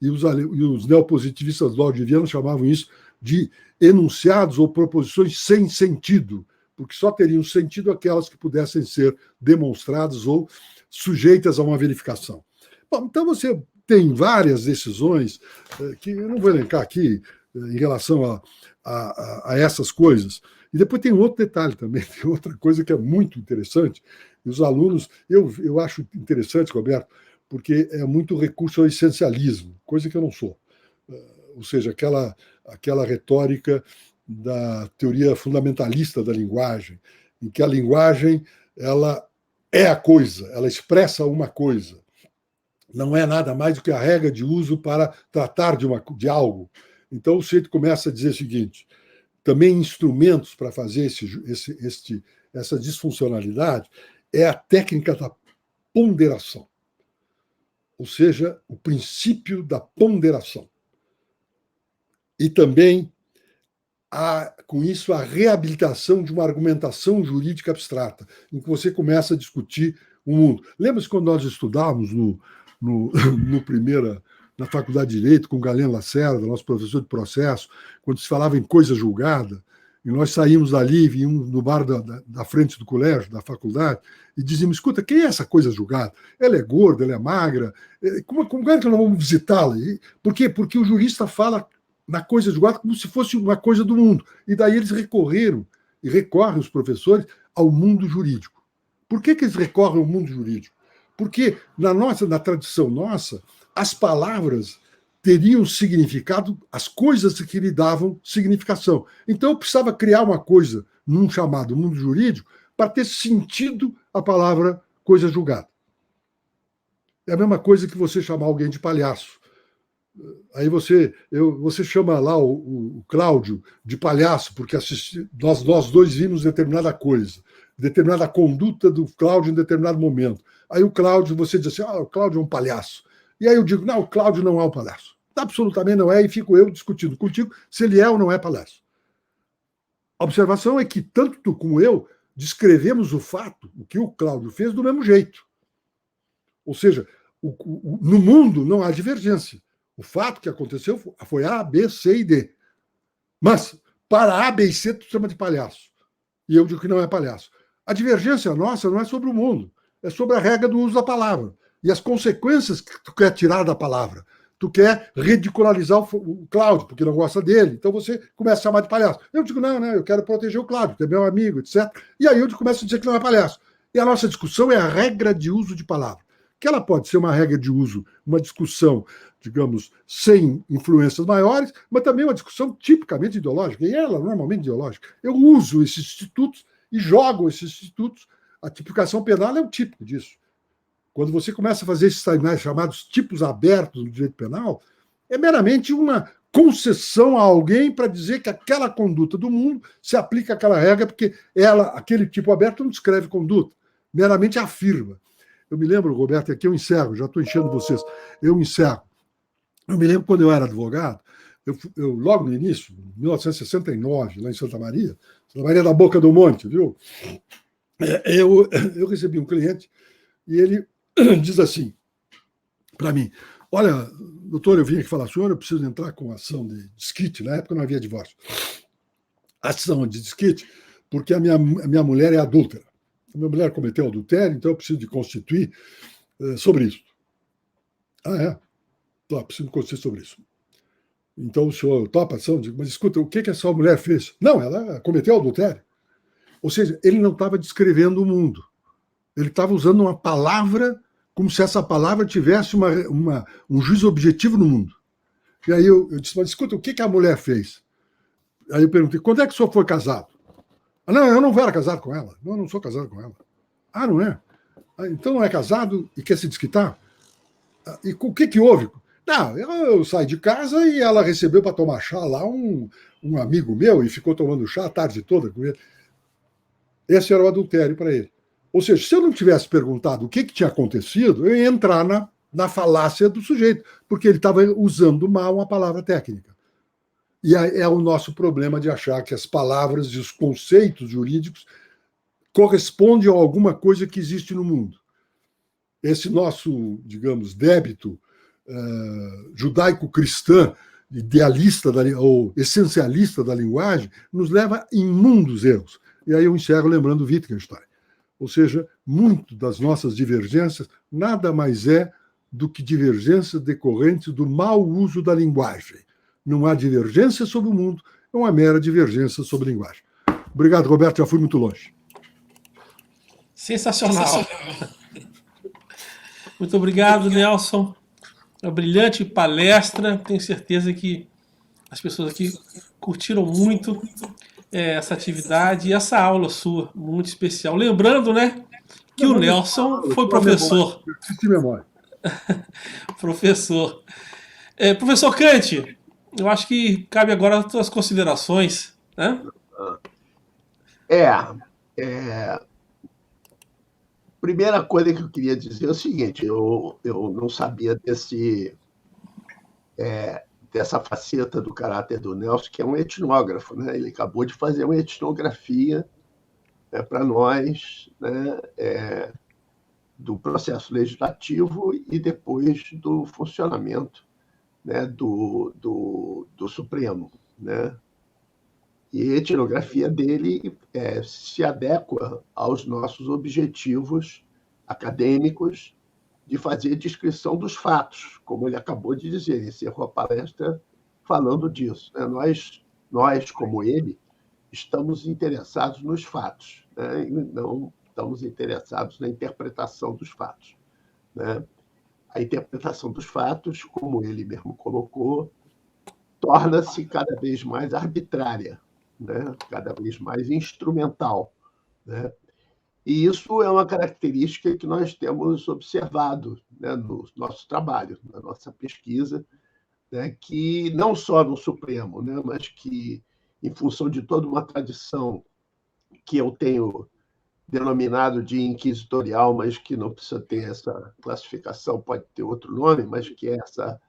E os neopositivistas logodianos chamavam isso de enunciados ou proposições sem sentido, porque só teriam sentido aquelas que pudessem ser demonstradas ou sujeitas a uma verificação. Bom, então você tem várias decisões que eu não vou elencar aqui em relação a essas coisas. E depois tem outro detalhe também, tem outra coisa que é muito interessante. E os alunos, eu acho interessante, Roberto, porque é muito recurso ao essencialismo, coisa que eu não sou. Ou seja, aquela retórica da teoria fundamentalista da linguagem, em que a linguagem ela é a coisa, ela expressa uma coisa. Não é nada mais do que a regra de uso para tratar de algo. Então, o sujeito começa a dizer o seguinte, também instrumentos para fazer essa disfuncionalidade é a técnica da ponderação, ou seja, o princípio da ponderação. E também, com isso, a reabilitação de uma argumentação jurídica abstrata, em que você começa a discutir o mundo. Lembra-se quando nós estudávamos na Faculdade de Direito, com Galeno Lacerda, nosso professor de processo, quando se falava em coisa julgada, e nós saímos dali, víamos no bar da frente do colégio, da faculdade, e dizíamos, escuta, quem é essa coisa julgada? Ela é gorda, ela é magra, como é que nós vamos visitá-la? Por quê? Porque o jurista fala na coisa julgada como se fosse uma coisa do mundo. E daí eles recorrem, os professores, ao mundo jurídico. Por que eles recorrem ao mundo jurídico? Porque na tradição nossa, as palavras teriam significado, as coisas que lhe davam significação. Então eu precisava criar uma coisa num chamado mundo jurídico para ter sentido a palavra coisa julgada. É a mesma coisa que você chamar alguém de palhaço. Aí você chama lá o Cláudio de palhaço, porque nós dois vimos determinada coisa, determinada conduta do Cláudio em determinado momento. Aí o Cláudio, você diz assim, o Cláudio é um palhaço. E aí eu digo, não, o Cláudio não é um palhaço. Absolutamente não é, e fico eu discutindo contigo se ele é ou não é palhaço. A observação é que tanto tu como eu descrevemos o fato, o que o Cláudio fez, do mesmo jeito. Ou seja, no mundo não há divergência. O fato que aconteceu foi A, B, C e D. Mas, para A, B e C, tu chama de palhaço. E eu digo que não é palhaço. A divergência nossa não é sobre o mundo, é sobre a regra do uso da palavra e as consequências que tu quer tirar da palavra. Tu quer ridicularizar o Cláudio, porque não gosta dele, então você começa a chamar de palhaço. Eu digo, não, eu quero proteger o Cláudio, que é meu amigo, etc. E aí eu começo a dizer que não é palhaço. E a nossa discussão é a regra de uso de palavra. Que ela pode ser uma regra de uso, uma discussão, digamos, sem influências maiores, mas também uma discussão tipicamente ideológica, e ela normalmente ideológica. Eu uso esses institutos e jogo esses institutos A tipificação penal é o típico disso. Quando você começa a fazer esses chamados tipos abertos no direito penal, é meramente uma concessão a alguém para dizer que aquela conduta do mundo se aplica àquela regra, porque aquele tipo aberto não descreve conduta, meramente afirma. Eu me lembro, Roberto, aqui eu encerro, já estou enchendo vocês, eu encerro. Eu me lembro quando eu era advogado, eu logo no início, em 1969, lá em Santa Maria da Boca do Monte, viu? Eu recebi um cliente e ele diz assim para mim: olha, doutor, eu vim aqui falar, senhor, eu preciso entrar com ação de desquite. Na época não havia divórcio. Ação de desquite, porque a minha mulher é adúltera. A minha mulher cometeu adultério, então eu preciso de constituir sobre isso. Ah, é? Tá, preciso constituir sobre isso. Então o senhor topa a ação? Digo, mas escuta, o que essa mulher fez? Não, ela cometeu adultério. Ou seja, ele não estava descrevendo o mundo. Ele estava usando uma palavra como se essa palavra tivesse um juízo objetivo no mundo. E aí eu disse, mas escuta, o que a mulher fez? Aí eu perguntei, quando é que o senhor foi casado? Ah, não, eu não era casado com ela. Não, eu não sou casado com ela. Ah, não é? Ah, então não é casado e quer se desquitar? Ah, e o que houve? Não, eu saí de casa e ela recebeu para tomar chá lá um amigo meu e ficou tomando chá a tarde toda com ele. Esse era o adultério para ele. Ou seja, se eu não tivesse perguntado o que tinha acontecido, eu ia entrar na falácia do sujeito, porque ele estava usando mal uma palavra técnica. E é o nosso problema de achar que as palavras e os conceitos jurídicos correspondem a alguma coisa que existe no mundo. Esse nosso, digamos, débito judaico-cristã, idealista ou essencialista da linguagem, nos leva a imundos erros. E aí eu encerro lembrando Wittgenstein. Ou seja, muito das nossas divergências nada mais é do que divergências decorrentes do mau uso da linguagem. Não há divergência sobre o mundo, é uma mera divergência sobre a linguagem. Obrigado, Roberto, já fui muito longe. Sensacional. Muito obrigado, Nelson. Uma brilhante palestra. Tenho certeza que as pessoas aqui curtiram muito essa atividade e essa aula sua, muito especial. Lembrando, né, que o Nelson foi professor. De memória. Professor. Professor Kant, eu acho que cabe agora as tuas considerações, né? Primeira coisa que eu queria dizer é o seguinte, eu não sabia dessa faceta do caráter do Nelson, que é um etnógrafo, né? Ele acabou de fazer uma etnografia para nós, né? Do processo legislativo e depois do funcionamento, né? do Supremo, né? E a etnografia dele se adequa aos nossos objetivos acadêmicos de fazer descrição dos fatos, como ele acabou de dizer, ele encerrou a palestra falando disso. Né? Nós, como ele, estamos interessados nos fatos, né? E não estamos interessados na interpretação dos fatos. Né? A interpretação dos fatos, como ele mesmo colocou, torna-se cada vez mais arbitrária, né? Cada vez mais instrumental. Né? E isso é uma característica que nós temos observado, né, no nosso trabalho, na nossa pesquisa, né, que não só no Supremo, né, mas que, em função de toda uma tradição que eu tenho denominado de inquisitorial, mas que não precisa ter essa classificação, pode ter outro nome, mas que é essa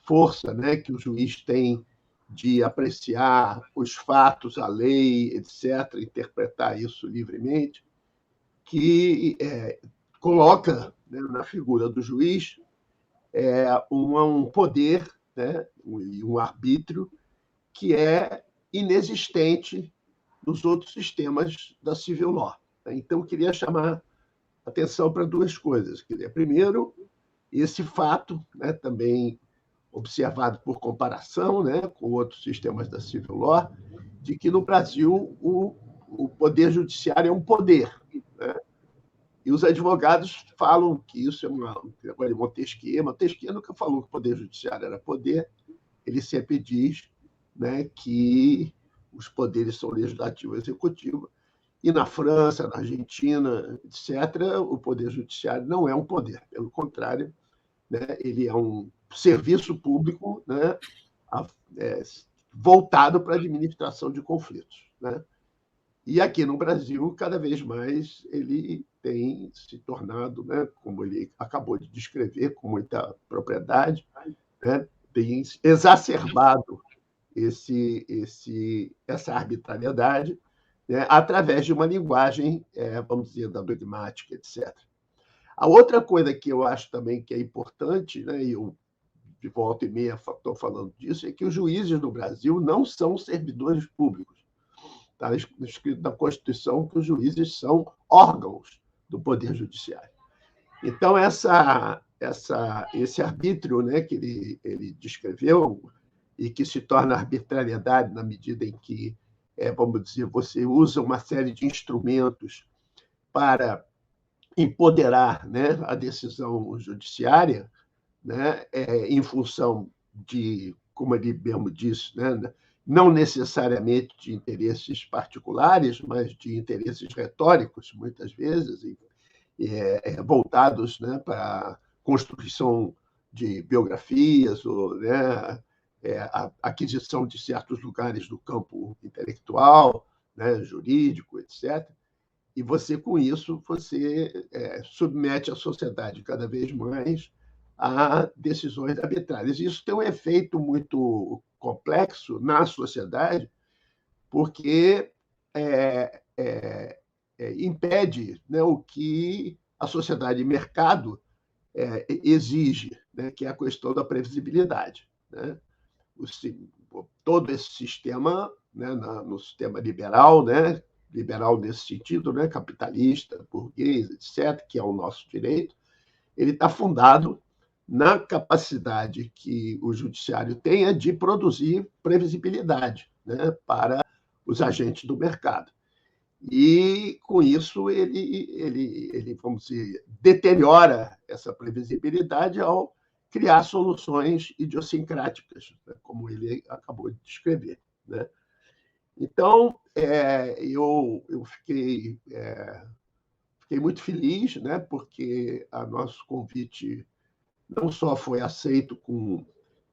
força, né, que o juiz tem de apreciar os fatos, a lei, etc., interpretar isso livremente, que coloca, né, na figura do juiz um poder, né, um arbítrio que é inexistente nos outros sistemas da civil law. Então, eu queria chamar atenção para duas coisas. Primeiro, esse fato, né, também observado por comparação, né, com outros sistemas da civil law, de que no Brasil o poder judiciário é um poder. Né? E os advogados falam que isso é um negócio de Montesquieu. Montesquieu nunca falou que o poder judiciário era poder. Ele sempre diz, né, que os poderes são legislativo e executivo, E na França, na Argentina, etc., o Poder Judiciário não é um poder, pelo contrário, né, ele é um serviço público, né, voltado para a administração de conflitos. Né? E aqui no Brasil, cada vez mais, ele tem se tornado, né, como ele acabou de descrever com muita propriedade, né, tem exacerbado essa arbitrariedade, né, através de uma linguagem, vamos dizer, da dogmática, etc. A outra coisa que eu acho também que é importante, né, e eu de volta e meia estou falando disso, é que os juízes no Brasil não são servidores públicos. Está escrito na Constituição que os juízes são órgãos do Poder Judiciário. Então, esse arbítrio, né, que ele descreveu, e que se torna arbitrariedade na medida em que, vamos dizer, você usa uma série de instrumentos para empoderar, né, a decisão judiciária, né, em função de, como ele mesmo disse, né, não necessariamente de interesses particulares, mas de interesses retóricos, muitas vezes, voltados, né, para a construção de biografias, ou, né, a aquisição de certos lugares do campo intelectual, né, jurídico, etc. E você, com isso, você submete a sociedade cada vez mais a decisões arbitrárias. Isso tem um efeito muito complexo na sociedade, porque impede, né, o que a sociedade de mercado exige, né, que é a questão da previsibilidade. Né? Todo esse sistema, né, no sistema liberal, né, liberal nesse sentido, né, capitalista, burguês, etc., que é o nosso direito, ele está fundado na capacidade que o judiciário tenha de produzir previsibilidade, né, para os agentes do mercado. E, com isso, ele, vamos dizer, deteriora essa previsibilidade ao criar soluções idiosincráticas, né, como ele acabou de descrever. Né? Então, eu fiquei muito feliz, né, porque o nosso convite não só foi aceito com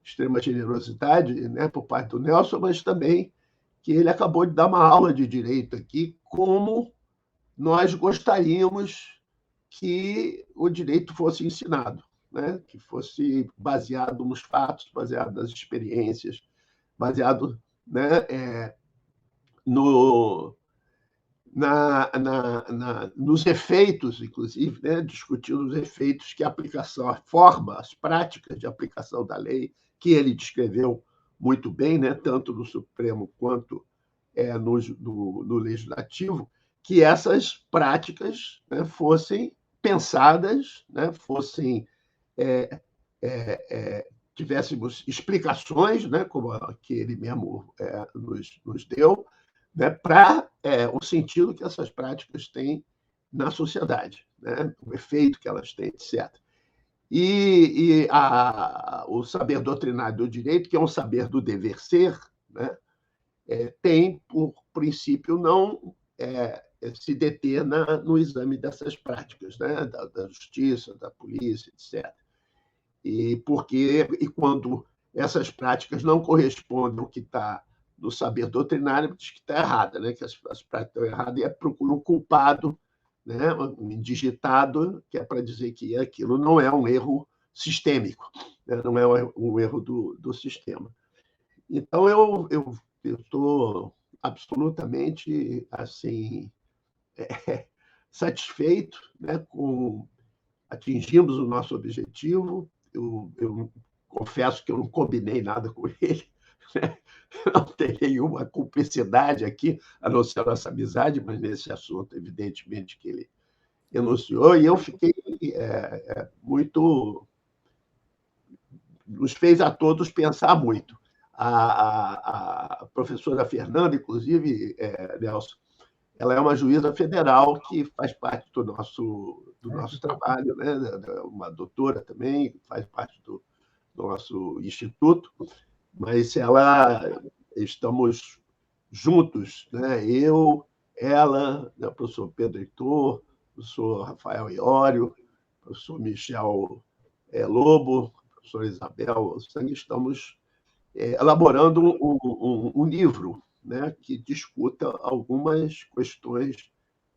extrema generosidade, né, por parte do Nelson, mas também que ele acabou de dar uma aula de direito aqui, como nós gostaríamos que o direito fosse ensinado, né, que fosse baseado nos fatos, baseado nas experiências, baseado, né, nos efeitos, inclusive, né, discutindo os efeitos que a aplicação, a forma, as práticas de aplicação da lei, que ele descreveu muito bem, né, tanto no Supremo quanto no Legislativo, que essas práticas, né, fossem pensadas, né, fossem tivéssemos explicações, né, como a que ele mesmo nos deu, né, para o sentido que essas práticas têm na sociedade, né, o efeito que elas têm, etc. E o saber doutrinário do direito, que é um saber do dever ser, né, tem, por princípio, não se deter no exame dessas práticas, né, da justiça, da polícia, etc. E quando essas práticas não correspondem ao que está no saber doutrinário, diz que está errada, né? Que as práticas estão erradas, e procura um culpado, né? Um indigitado, que é para dizer que aquilo não é um erro sistêmico, né? Não é um erro do sistema. Então, eu estou absolutamente assim, satisfeito, né, com atingimos o nosso objetivo. Eu confesso que eu não combinei nada com ele, né? Não tem nenhuma cumplicidade aqui, a não ser a nossa amizade, mas nesse assunto, evidentemente, que ele enunciou, e eu fiquei muito... Nos fez a todos pensar muito. A professora Fernanda, inclusive, Nelson, ela é uma juíza federal que faz parte do nosso trabalho, né? Uma doutora também, faz parte do nosso instituto, mas estamos juntos, né? Eu, ela, né, o professor Pedro Heitor, o professor Rafael Iório, o professor Michel Lobo, a professora Isabel Sangue, estamos elaborando um livro, né, que discuta algumas questões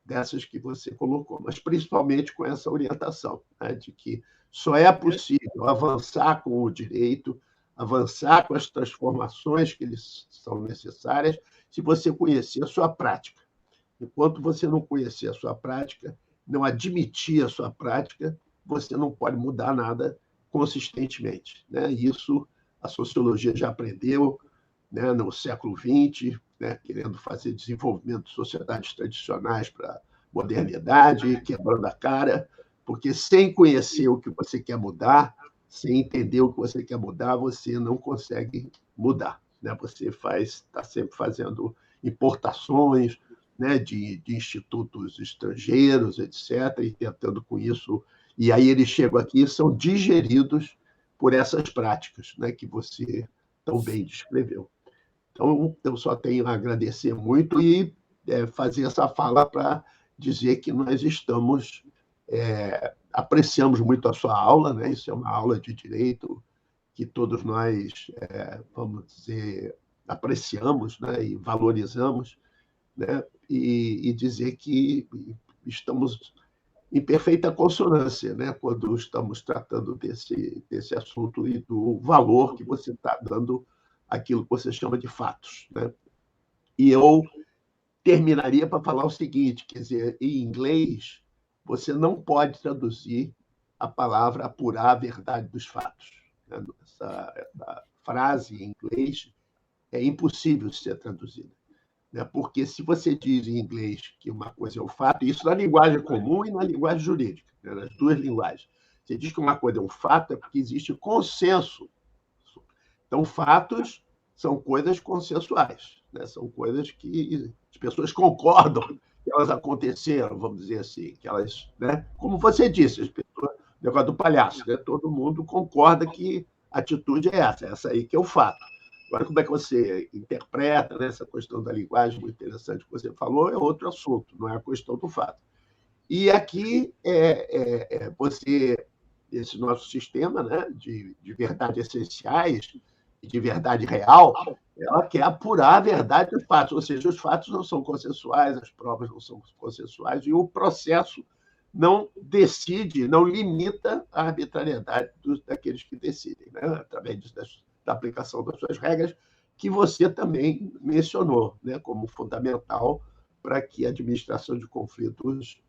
dessas que você colocou, mas principalmente com essa orientação, né, de que só é possível avançar com o direito, avançar com as transformações que eles são necessárias, se você conhecer a sua prática. Enquanto você não conhecer a sua prática, não admitir a sua prática, você não pode mudar nada consistentemente, né? Isso a sociologia já aprendeu, né, no século XX, né, querendo fazer desenvolvimento de sociedades tradicionais para a modernidade, quebrando a cara, porque sem conhecer o que você quer mudar, sem entender o que você quer mudar, você não consegue mudar, né? Você está sempre fazendo importações, né, de institutos estrangeiros, etc., e tentando com isso. E aí eles chegam aqui e são digeridos por essas práticas, né, que você tão bem descreveu. Então, eu só tenho a agradecer muito e fazer essa fala para dizer que nós apreciamos muito a sua aula, né? Isso é uma aula de direito que todos nós, vamos dizer, apreciamos, né? E valorizamos, né? E dizer que estamos em perfeita consonância, né? Quando estamos tratando desse assunto e do valor que você está dando àquilo que você chama de fatos, né? E eu terminaria para falar o seguinte, quer dizer, em inglês, você não pode traduzir a palavra apurar a verdade dos fatos, né? Essa frase em inglês é impossível de ser traduzida, né? Porque se você diz em inglês que uma coisa é um fato, isso na linguagem comum e na linguagem jurídica, né? Nas duas linguagens, você diz que uma coisa é um fato é porque existe consenso. Então, fatos são coisas consensuais, né? São coisas que as pessoas concordam que elas aconteceram, vamos dizer assim, que elas, né? Como você disse, as pessoas, o negócio do palhaço, né? Todo mundo concorda que a atitude é essa aí que é o fato. Agora, como é que você interpreta, né, essa questão da linguagem, muito interessante que você falou, é outro assunto, não é a questão do fato. E aqui, esse nosso sistema, né, de verdades essenciais e de verdade real, ela quer apurar a verdade dos fatos, ou seja, os fatos não são consensuais, as provas não são consensuais, e o processo não decide, não limita a arbitrariedade daqueles que decidem, né, através da aplicação das suas regras, que você também mencionou, né, como fundamental para que a administração de conflitos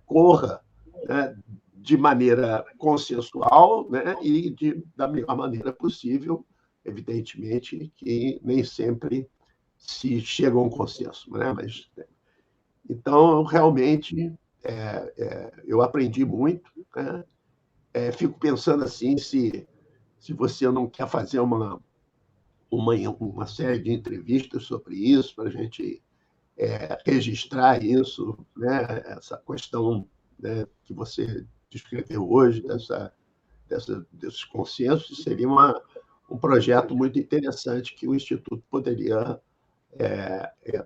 corra, né, de maneira consensual, né, e da melhor maneira possível, evidentemente que nem sempre se chega a um consenso, né? Mas, então, realmente, eu aprendi muito, né? Fico pensando assim, se você não quer fazer uma série de entrevistas sobre isso, para a gente registrar isso, né? Essa questão, né, que você descreveu hoje, desses consensos, seria um projeto muito interessante que o Instituto poderia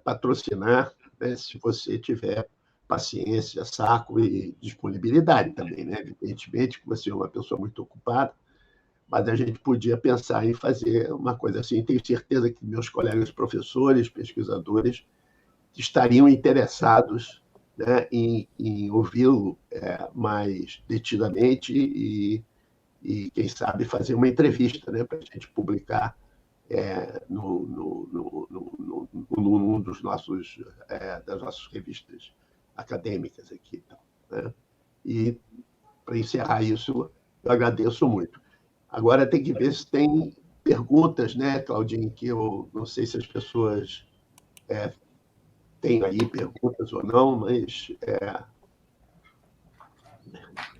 patrocinar, né, se você tiver paciência, saco e disponibilidade também, né? Evidentemente que você é uma pessoa muito ocupada, mas a gente podia pensar em fazer uma coisa assim. Tenho certeza que meus colegas professores, pesquisadores, estariam interessados, né, em ouvi-lo mais detidamente quem sabe, fazer uma entrevista, né, para a gente publicar num dos das nossas revistas acadêmicas aqui. Né? E, para encerrar isso, eu agradeço muito. Agora tem que ver se tem perguntas, né, Claudinho, que eu não sei se as pessoas têm aí perguntas ou não, mas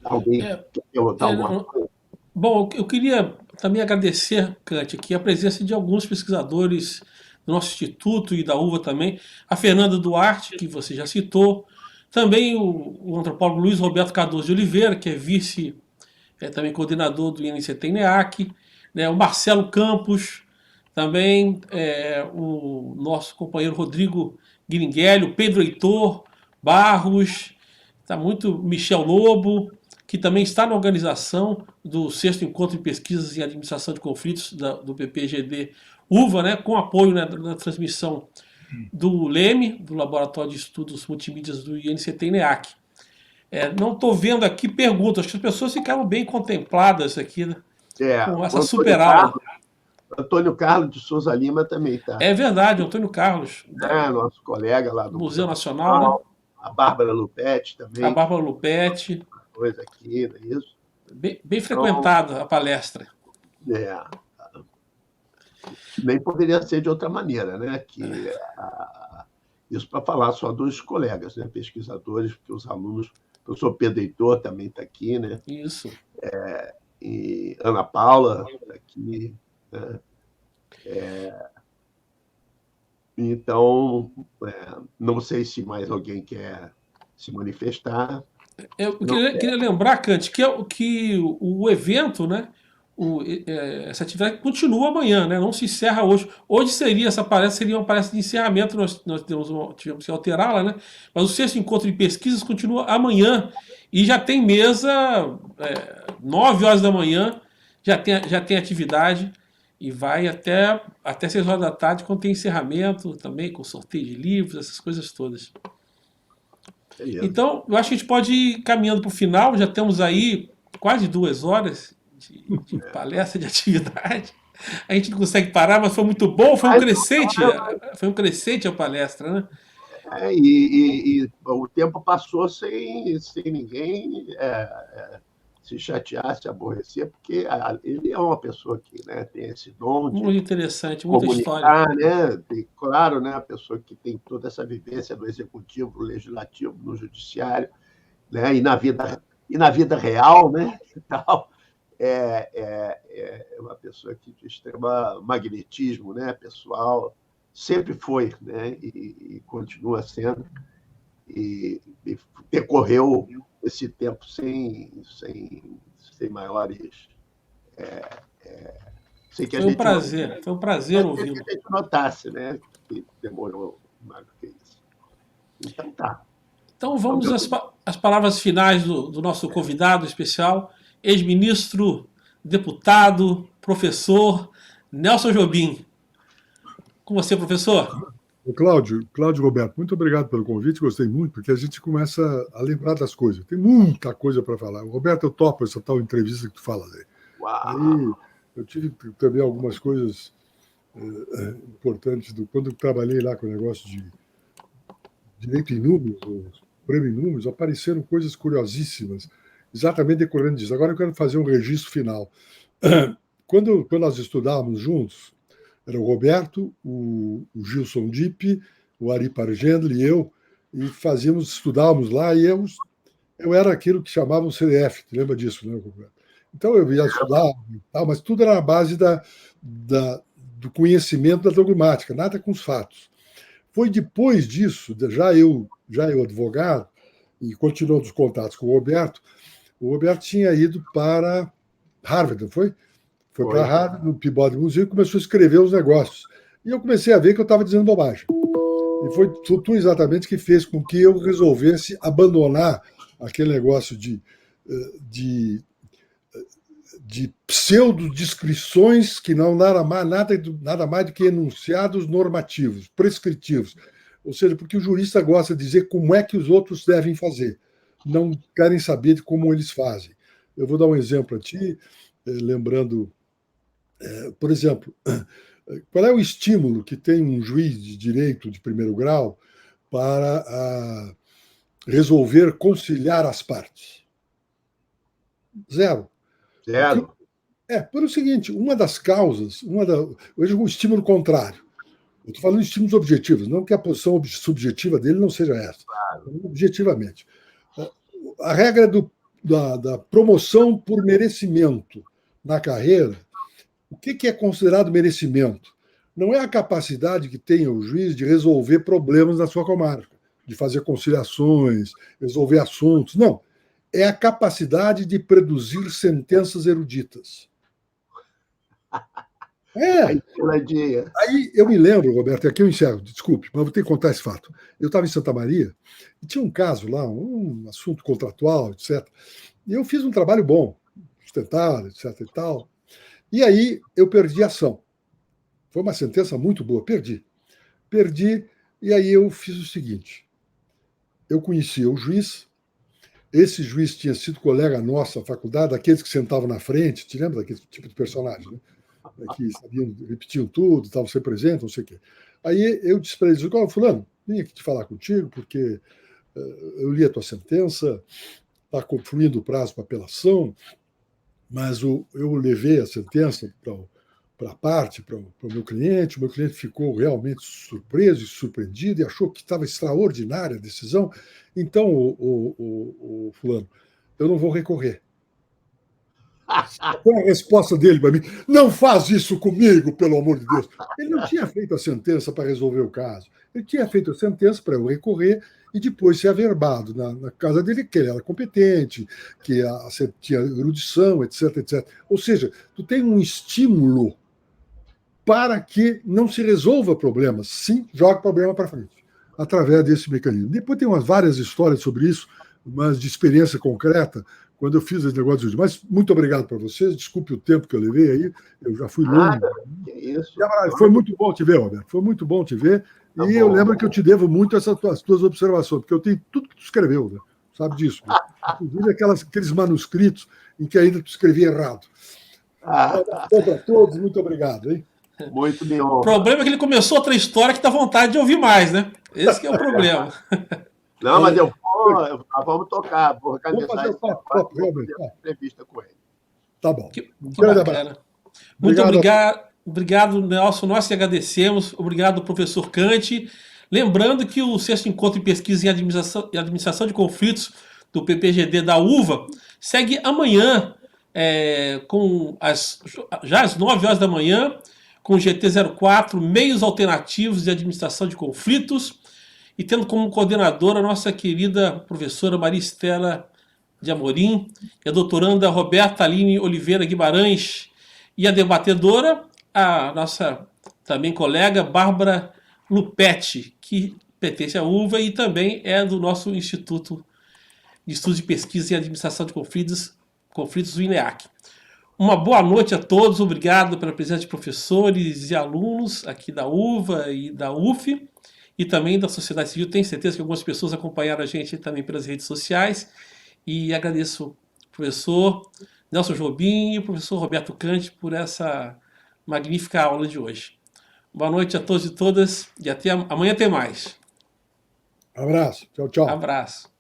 alguém quer perguntar alguma coisa? Bom, eu queria também agradecer, Kant, aqui a presença de alguns pesquisadores do nosso instituto e da UVA também, a Fernanda Duarte, que você já citou, também o antropólogo Luiz Roberto Cardoso de Oliveira, que é vice, também coordenador do INCT-INEAC, né, o Marcelo Campos, também o nosso companheiro Rodrigo Gringuelli, Pedro Heitor, Barros, tá muito Michel Lobo, que também está na organização do 6º Encontro de Pesquisas em Administração de Conflitos do PPGD UVA, né, com apoio, né, na transmissão do LEME, do Laboratório de Estudos Multimídias do INCT e NEAC. Não estou vendo aqui perguntas, acho que as pessoas ficaram bem contempladas aqui, né, com essa super aula. Antônio Carlos de Souza Lima também está. É verdade, Antônio Carlos. Nosso colega lá do Museu Nacional. Né? A Bárbara Lupetti também. A Bárbara Lupetti. Coisa aqui, não é isso? Bem frequentada a palestra. Nem poderia ser de outra maneira, né? Isso para falar só dos colegas, né? Pesquisadores, porque os alunos, o professor Pedro Heitor também está aqui, né? Isso. E Ana Paula está aqui. Né? Então, não sei se mais alguém quer se manifestar. Eu queria lembrar, Kant, que o evento, né, essa atividade continua amanhã, né, não se encerra hoje. Hoje essa palestra seria uma palestra de encerramento, nós tivemos que alterá-la, né, mas o 6º Encontro de Pesquisas continua amanhã e já tem mesa, 9 horas da manhã, já tem atividade e vai até 6 horas da tarde, quando tem encerramento também, com sorteio de livros, essas coisas todas. Então, eu acho que a gente pode ir caminhando para o final, já temos aí quase 2 horas de palestra, de atividade. A gente não consegue parar, mas foi muito bom, foi um crescente a palestra, né? E o tempo passou sem ninguém se chatear, se aborrecer, porque ele é uma pessoa que, né, tem esse dom de muito interessante, muita história. Né? E, claro, né, a pessoa que tem toda essa vivência do executivo, do legislativo, no judiciário, né, e na vida real, né, e tal, é uma pessoa que de extremo magnetismo, né, pessoal, sempre foi, né, e continua sendo, e decorreu esse tempo sem maiores... Foi um prazer ouvi-lo. Que a gente notasse, né, que demorou mais do que isso. Então tá. Então vamos às palavras finais do nosso convidado especial, ex-ministro, deputado, professor, Nelson Jobim. Com você, professor. Cláudio Roberto, muito obrigado pelo convite, gostei muito, porque a gente começa a lembrar das coisas. Tem muita coisa para falar. Roberto, eu topo essa tal entrevista que tu fala aí. Aí eu tive também algumas coisas importantes quando eu trabalhei lá com o negócio de direito em números, prêmio em números, apareceram coisas curiosíssimas, exatamente decorrendo disso. Agora eu quero fazer um registro final. Quando nós estudávamos juntos, era o Roberto, o Gilson Dipp, o Ari Pargendli e eu, e estudávamos lá, e eu era aquilo que chamavam CDF, te lembra disso, né, Roberto? Então eu ia estudar, mas tudo era na base do conhecimento da dogmática, nada com os fatos. Foi depois disso, já eu advogado, e continuando os contatos com o Roberto tinha ido para Harvard, não foi? Foi para Harvard, no Peabody Museum, e começou a escrever os negócios. E eu comecei a ver que eu estava dizendo bobagem. E foi tu exatamente que fez com que eu resolvesse abandonar aquele negócio de pseudo-descrições que não nada mais do que enunciados normativos, prescritivos. Ou seja, porque o jurista gosta de dizer como é que os outros devem fazer. Não querem saber de como eles fazem. Eu vou dar um exemplo a ti, lembrando... Por exemplo, qual é o estímulo que tem um juiz de direito de primeiro grau para conciliar as partes? Zero. Pelo seguinte, uma das causas, veja um estímulo contrário. Eu estou falando de estímulos objetivos, não que a posição subjetiva dele não seja essa. Objetivamente. A regra da promoção por merecimento na carreira, o que é considerado merecimento? Não é a capacidade que tem o juiz de resolver problemas na sua comarca, de fazer conciliações, resolver assuntos. Não. É a capacidade de produzir sentenças eruditas. É, A enceladinha. aí eu me lembro, Roberto, e aqui eu encerro, desculpe, mas vou ter que contar esse fato. Eu estava em Santa Maria e tinha um caso lá, um assunto contratual, etc. E eu fiz um trabalho bom, sustentado, etc. e tal. E aí eu perdi a ação. Foi uma sentença muito boa, perdi. Perdi, e aí eu fiz o seguinte: eu conhecia o juiz, esse juiz tinha sido colega nosso na faculdade, daqueles que sentavam na frente, te lembra daquele tipo de personagem, né? Que sabiam, repetiam tudo, estavam sempre presentes, não sei o quê. Aí eu disse para eles: fulano, vim aqui te falar contigo, porque eu li a tua sentença, está confluindo o prazo para apelação, mas eu levei a sentença para a parte, para o meu cliente ficou realmente surpreso e surpreendido e achou que estava extraordinária a decisão. Então, o fulano, eu não vou recorrer. Qual a resposta dele para mim? Não faz isso comigo, pelo amor de Deus. Ele não tinha feito a sentença para resolver o caso. Ele tinha feito a sentença para eu recorrer e depois ser averbado na casa dele que ele era competente, que tinha erudição, etc, etc. Ou seja, tu tem um estímulo para que não se resolva problemas. Sim, joga o problema para frente, através desse mecanismo. Depois tem várias histórias sobre isso, mas de experiência concreta, quando eu fiz esse negócio de hoje. Mas muito obrigado para vocês, desculpe o tempo que eu levei aí, eu já fui longo. Que isso. Foi muito bom te ver, Roberto, foi muito bom te ver. Tá e bom. Eu lembro que eu te devo muito as tuas observações, porque eu tenho tudo que tu escreveu, né? Sabe disso. Né? Inclusive aqueles manuscritos em que ainda tu escrevia errado. Bom para todos, muito obrado, hein? Muito bem. O problema é que ele começou outra história que dá vontade de ouvir mais, né? Esse que é o problema. Não, mas vamos tocar. Vou organizar esse papo, realmente. Entrevista com ele. Tá bom. Que bacana. Muito obrigado, Nelson. Nós te agradecemos. Obrigado, professor Kant. Lembrando que o 6º Encontro em Pesquisa em Administração de Conflitos do PPGD da UVA segue amanhã, já às 9 horas da manhã, com o GT04, Meios Alternativos de Administração de Conflitos, e tendo como coordenadora a nossa querida professora Maria Estela de Amorim, e a doutoranda Roberta Aline Oliveira Guimarães, e a debatedora, a nossa também colega Bárbara Lupetti, que pertence à UVA e também é do nosso Instituto de Estudos de Pesquisa em Administração de Conflitos, o INEAC. Uma boa noite a todos, obrigado pela presença de professores e alunos aqui da UVA e da UF, e também da sociedade civil. Tenho certeza que algumas pessoas acompanharam a gente também pelas redes sociais, e agradeço ao professor Nelson Jobim e o professor Roberto Kant por essa magnífica aula de hoje. Boa noite a todos e todas, e até amanhã tem mais. Abraço, tchau, tchau. Abraço.